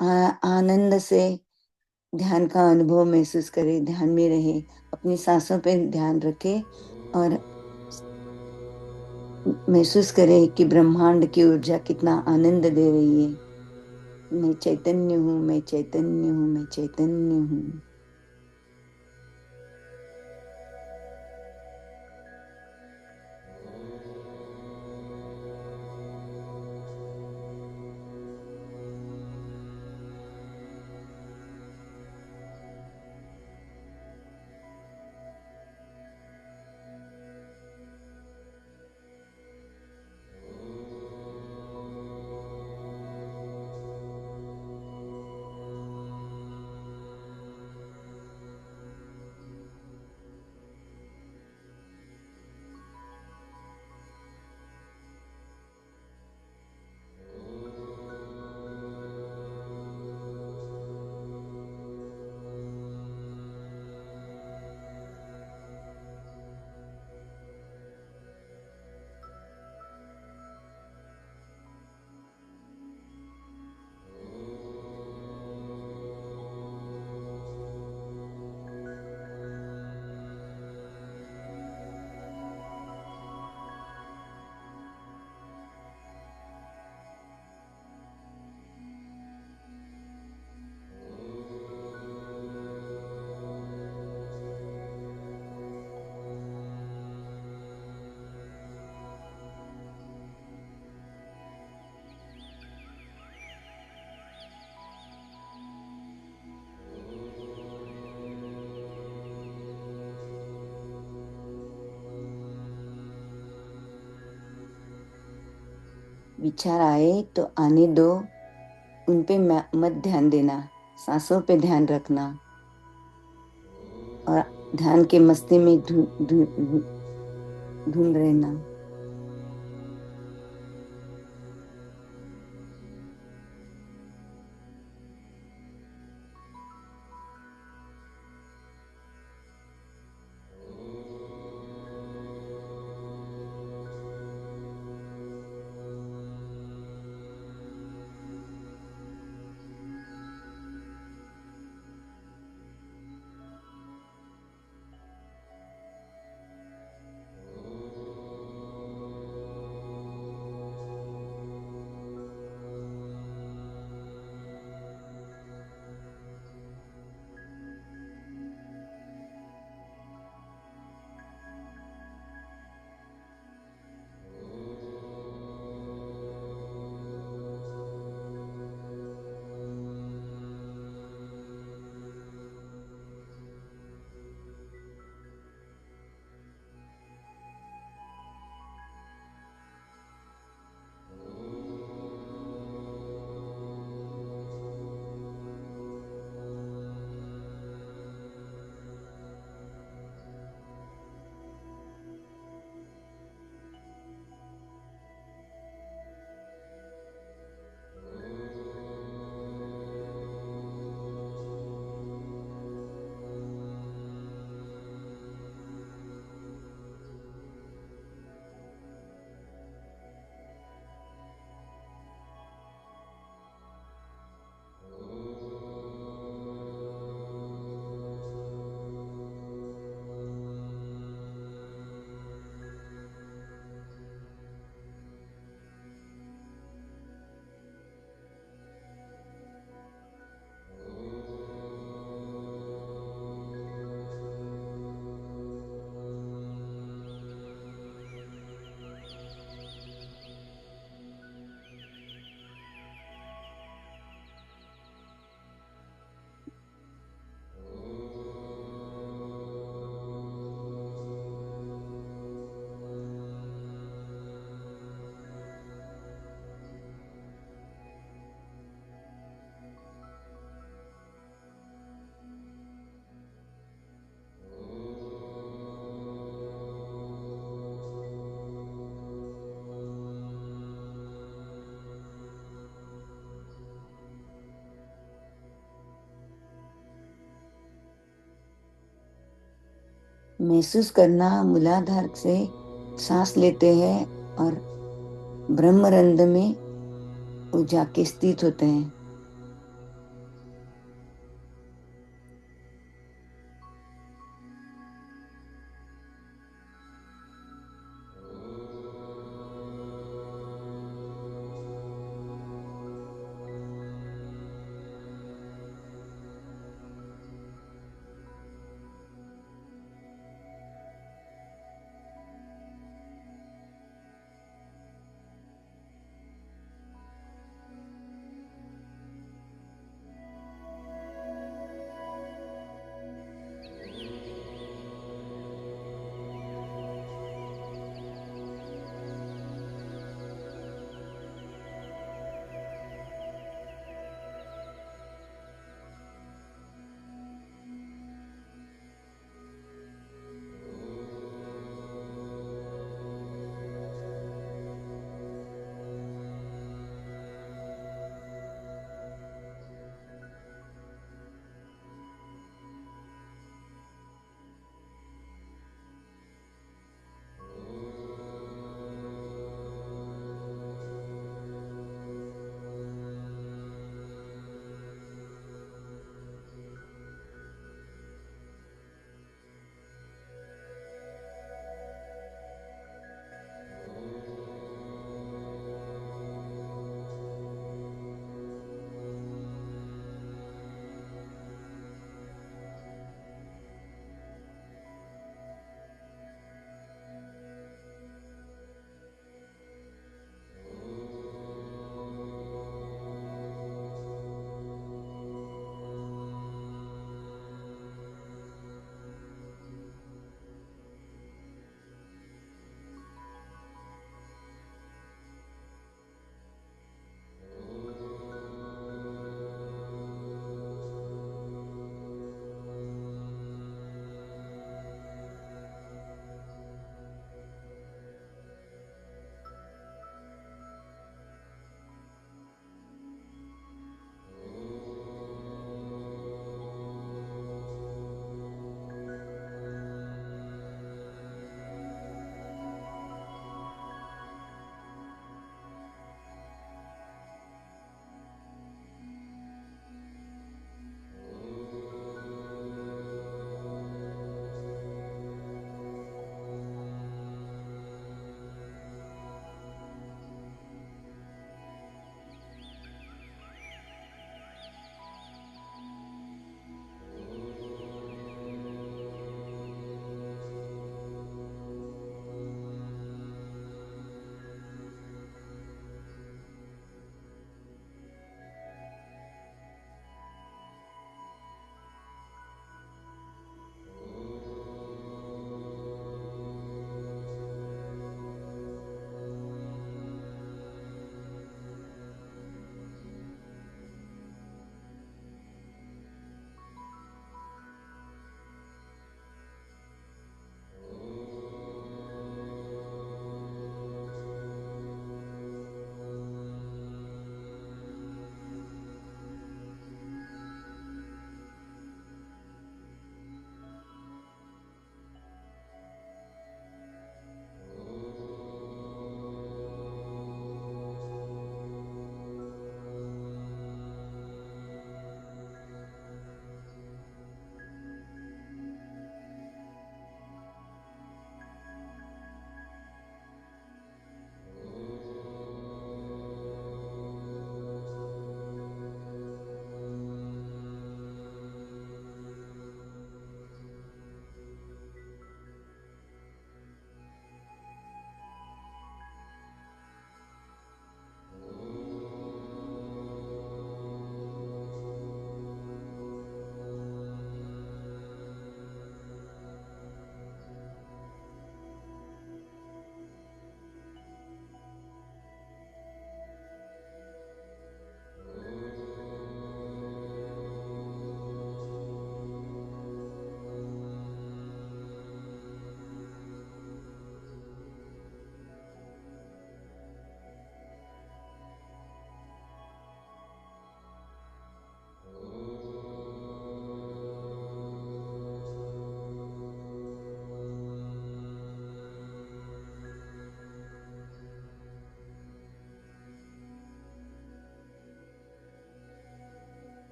Speaker 2: आनंद से ध्यान का अनुभव महसूस करे, ध्यान में रहे, अपनी सांसों पे ध्यान रखे और महसूस करे कि ब्रह्मांड की ऊर्जा कितना आनंद दे रही है। मैं चैतन्य हूँ, मैं चैतन्य हूँ, मैं चैतन्य हूँ। विचार आए तो आने दो, उन पे मत ध्यान देना, सांसों पे ध्यान रखना और ध्यान के मस्ती में धुन रहना। महसूस करना, मूलाधार से सांस लेते हैं और ब्रह्मरंध्र में वो जाके स्थित होते हैं।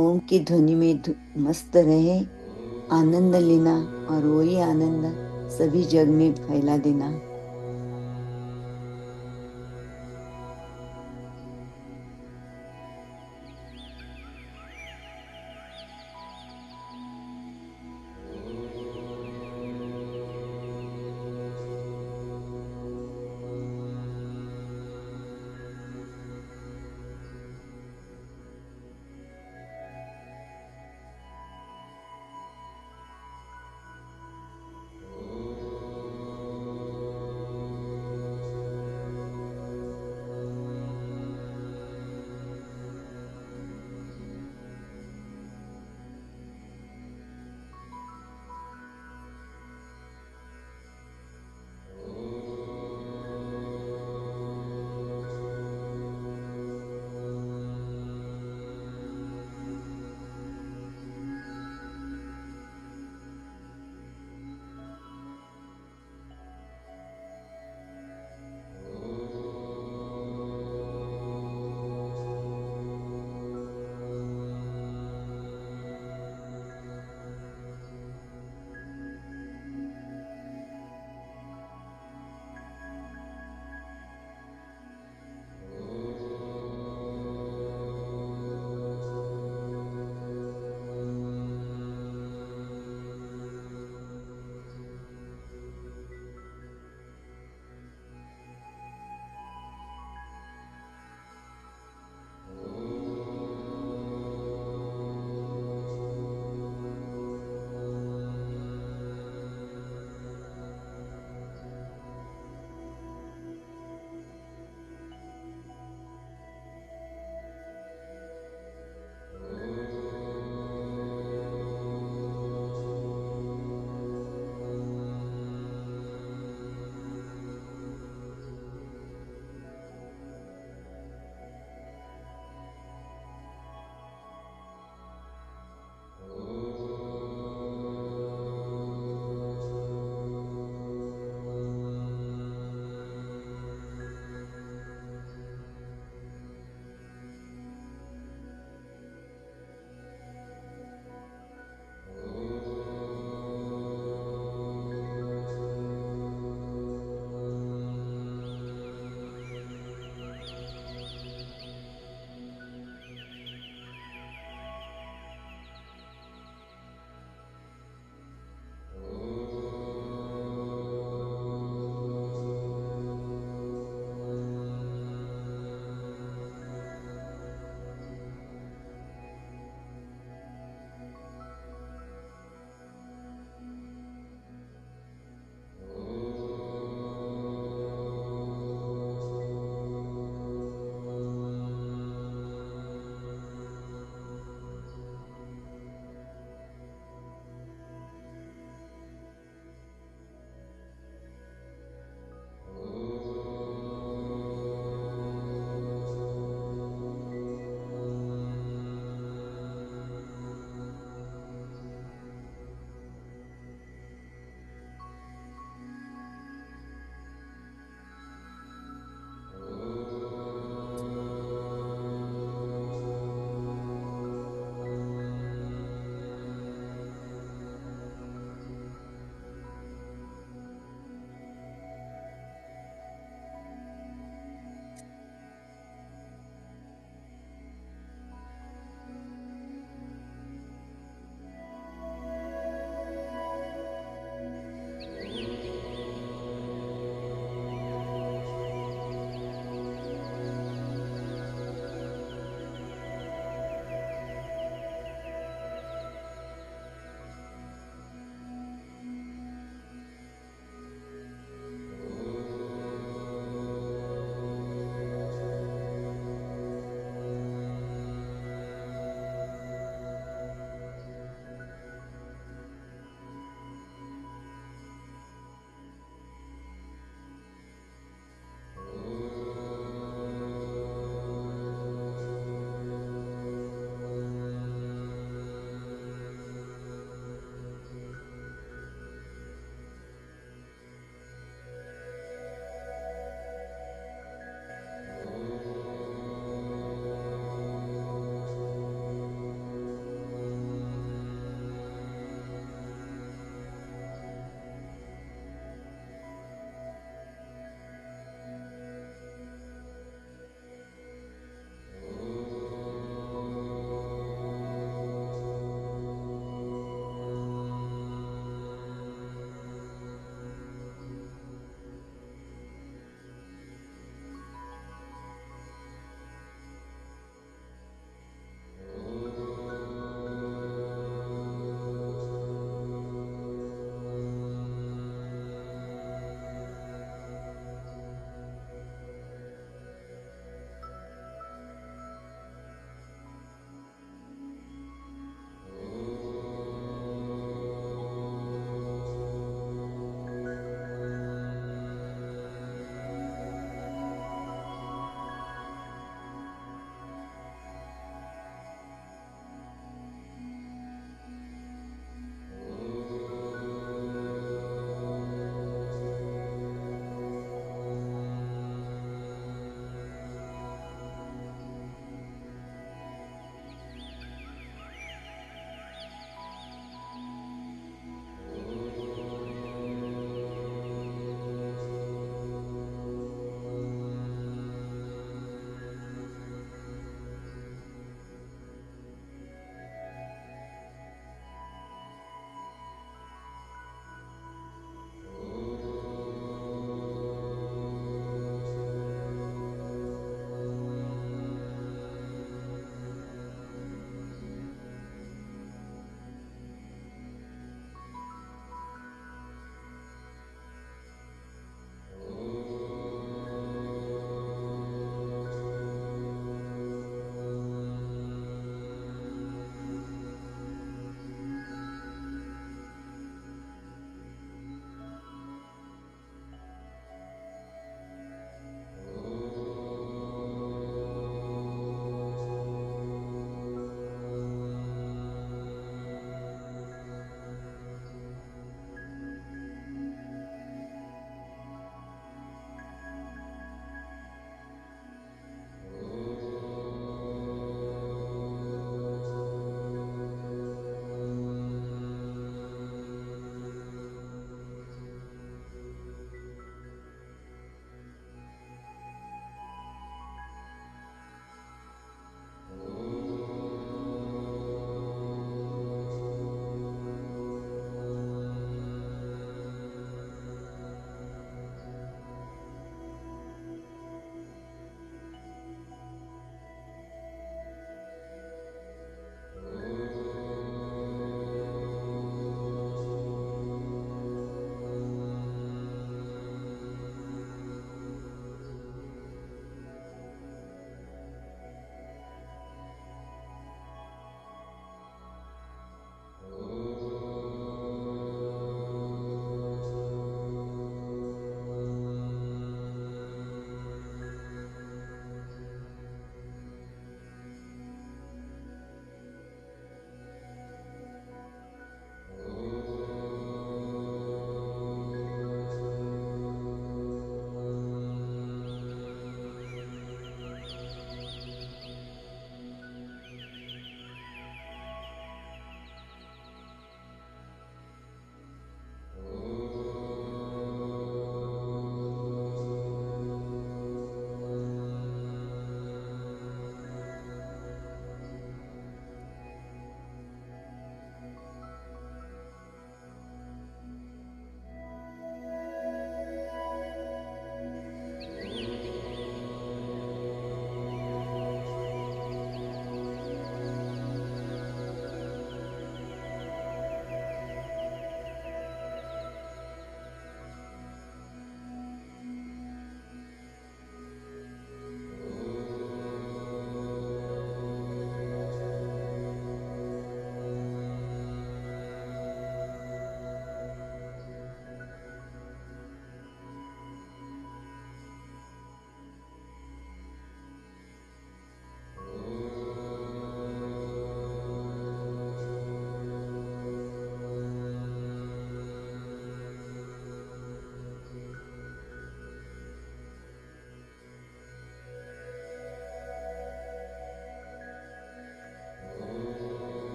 Speaker 2: ओम की ध्वनि में मस्त रहे, आनंद लेना और वही आनंद सभी जग में फैला देना।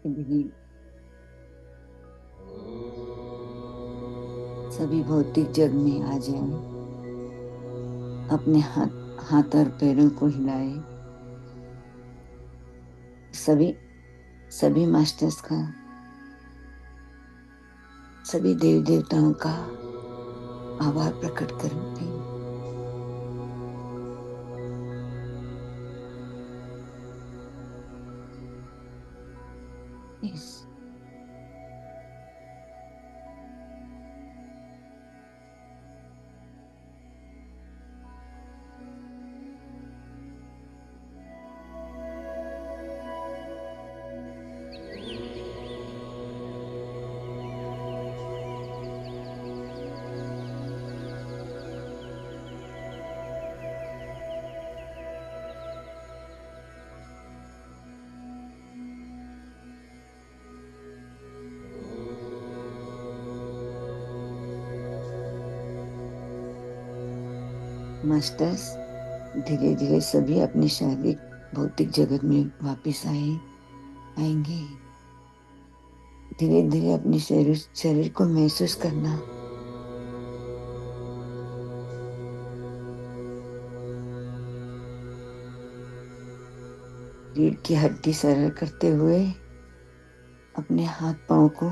Speaker 2: भी सभी भौतिक जग में आ जाए, अपने हाथ और पैरों को हिलाए। सभी मास्टर्स का, सभी देव देवताओं का आभार प्रकट करते हैं। Yes. मास्टर्स धीरे धीरे सभी अपने शारीरिक भौतिक जगत में वापस आएंगे। धीरे धीरे अपने शरीर को महसूस करना। रीढ़ की हड्डी सरल करते हुए अपने हाथ पांव को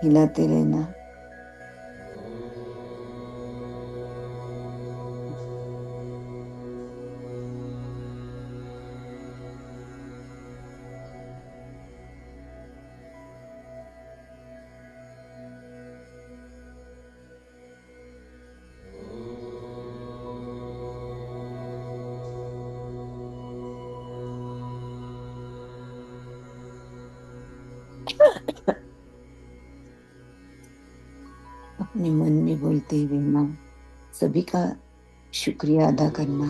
Speaker 2: हिलाते रहना। अपने मन में बोलते हुए रहना, सभी का शुक्रिया अदा करना,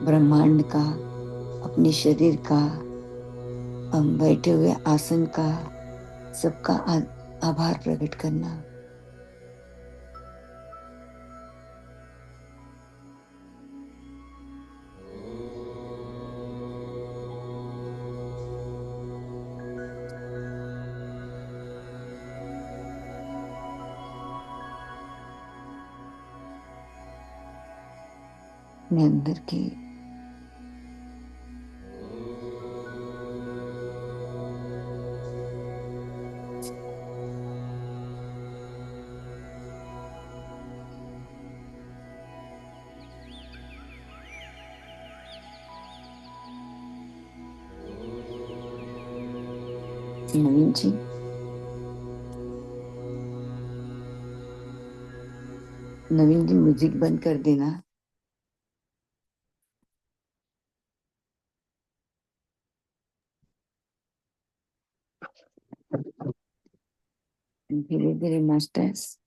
Speaker 2: ब्रह्मांड का, अपने शरीर का, बैठे हुए आसन का, सबका आभार प्रकट करना। अपने अंदर की नवीन जी, म्यूजिक बंद कर देना। धीरे धीरे मास्टर्स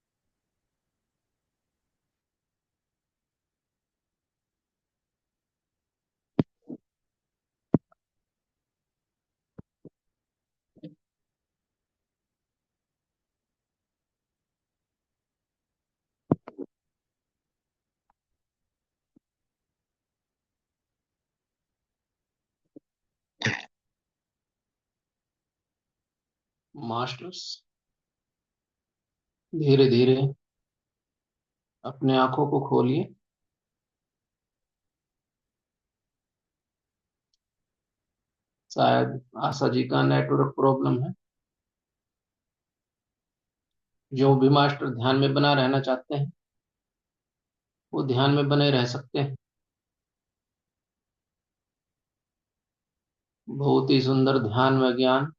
Speaker 6: मास्टर्स धीरे धीरे अपने आंखों को खोलिए। शायद आशा जी का नेटवर्क प्रॉब्लम है। जो भी मास्टर ध्यान में बना रहना चाहते हैं वो ध्यान में बने रह सकते हैं। बहुत ही सुंदर ध्यान में ज्ञान।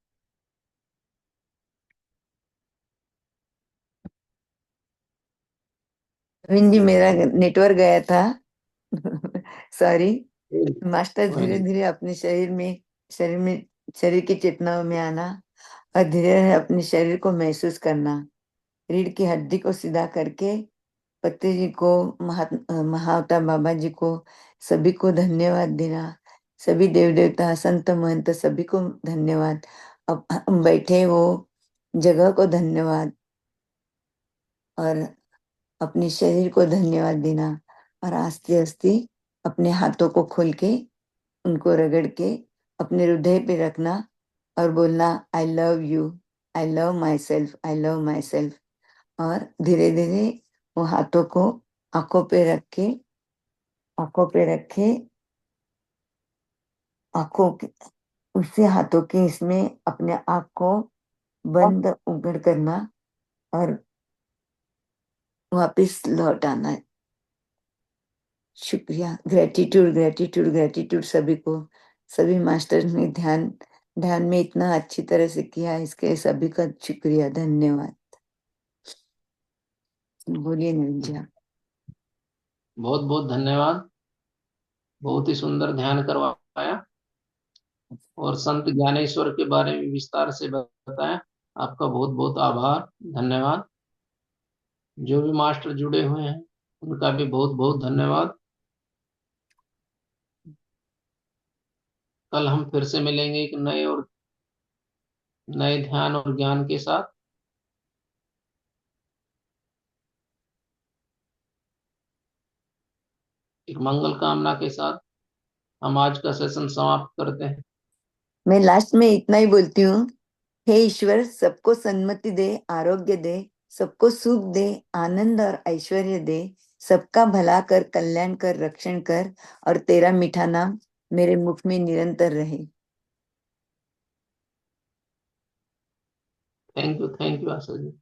Speaker 2: नवीन जी, मेरा नेटवर्क गया था। सॉरी। मास्टर
Speaker 6: कोई
Speaker 2: धीरे
Speaker 6: नहीं।
Speaker 2: धीरे अपने शरीर की चेतनाओं में आना और धीरे धीरे अपने शरीर को महसूस करना। रीढ़ की हड्डी को सीधा करके पत्ते जी को, महाअवतार बाबा जी को, सभी को धन्यवाद देना। सभी देव देवता, संत महंत सभी को धन्यवाद। अब हम बैठे वो जगह को धन्यवाद और अपने शरीर को धन्यवाद देना। और आस्ते आस्ते अपने हाथों को खोल के उनको रगड़ के अपने हृदय पे रखना और बोलना I love you, I love my self, I love my self. और धीरे धीरे वो हाथों को आंखों पे रखे, आंखों पे रखे, आंखों के उससे हाथों के इसमें अपने आंख को बंद उगड़ करना और वापिस लौट आना है। शुक्रिया, ग्रेटिट्यूड ग्रेटिट्यूड ग्रेटिट्यूड सभी को। सभी मास्टर्स ने ध्यान ध्यान में इतना अच्छी तरह से किया, इसके सभी का शुक्रिया, धन्यवाद। बोलिए नवीन जी।
Speaker 6: बहुत बहुत धन्यवाद। बहुत ही सुंदर ध्यान करवाया और संत ज्ञानेश्वर के बारे में विस्तार से बताया। आपका बहुत बहुत आभार, धन्यवाद। जो भी मास्टर जुड़े हुए हैं उनका भी बहुत बहुत धन्यवाद। कल हम फिर से मिलेंगे एक नए ध्यान और ज्ञान के साथ। एक मंगल कामना के साथ हम आज का सेशन समाप्त करते हैं।
Speaker 2: मैं लास्ट में इतना ही बोलती हूँ, हे ईश्वर, सबको सन्मति दे, आरोग्य दे, सबको सुख दे, आनंद और ऐश्वर्य दे, सबका भला कर, कल्याण कर, रक्षण कर, और तेरा मीठा नाम मेरे मुख में निरंतर रहे।
Speaker 6: Thank you Asha ji.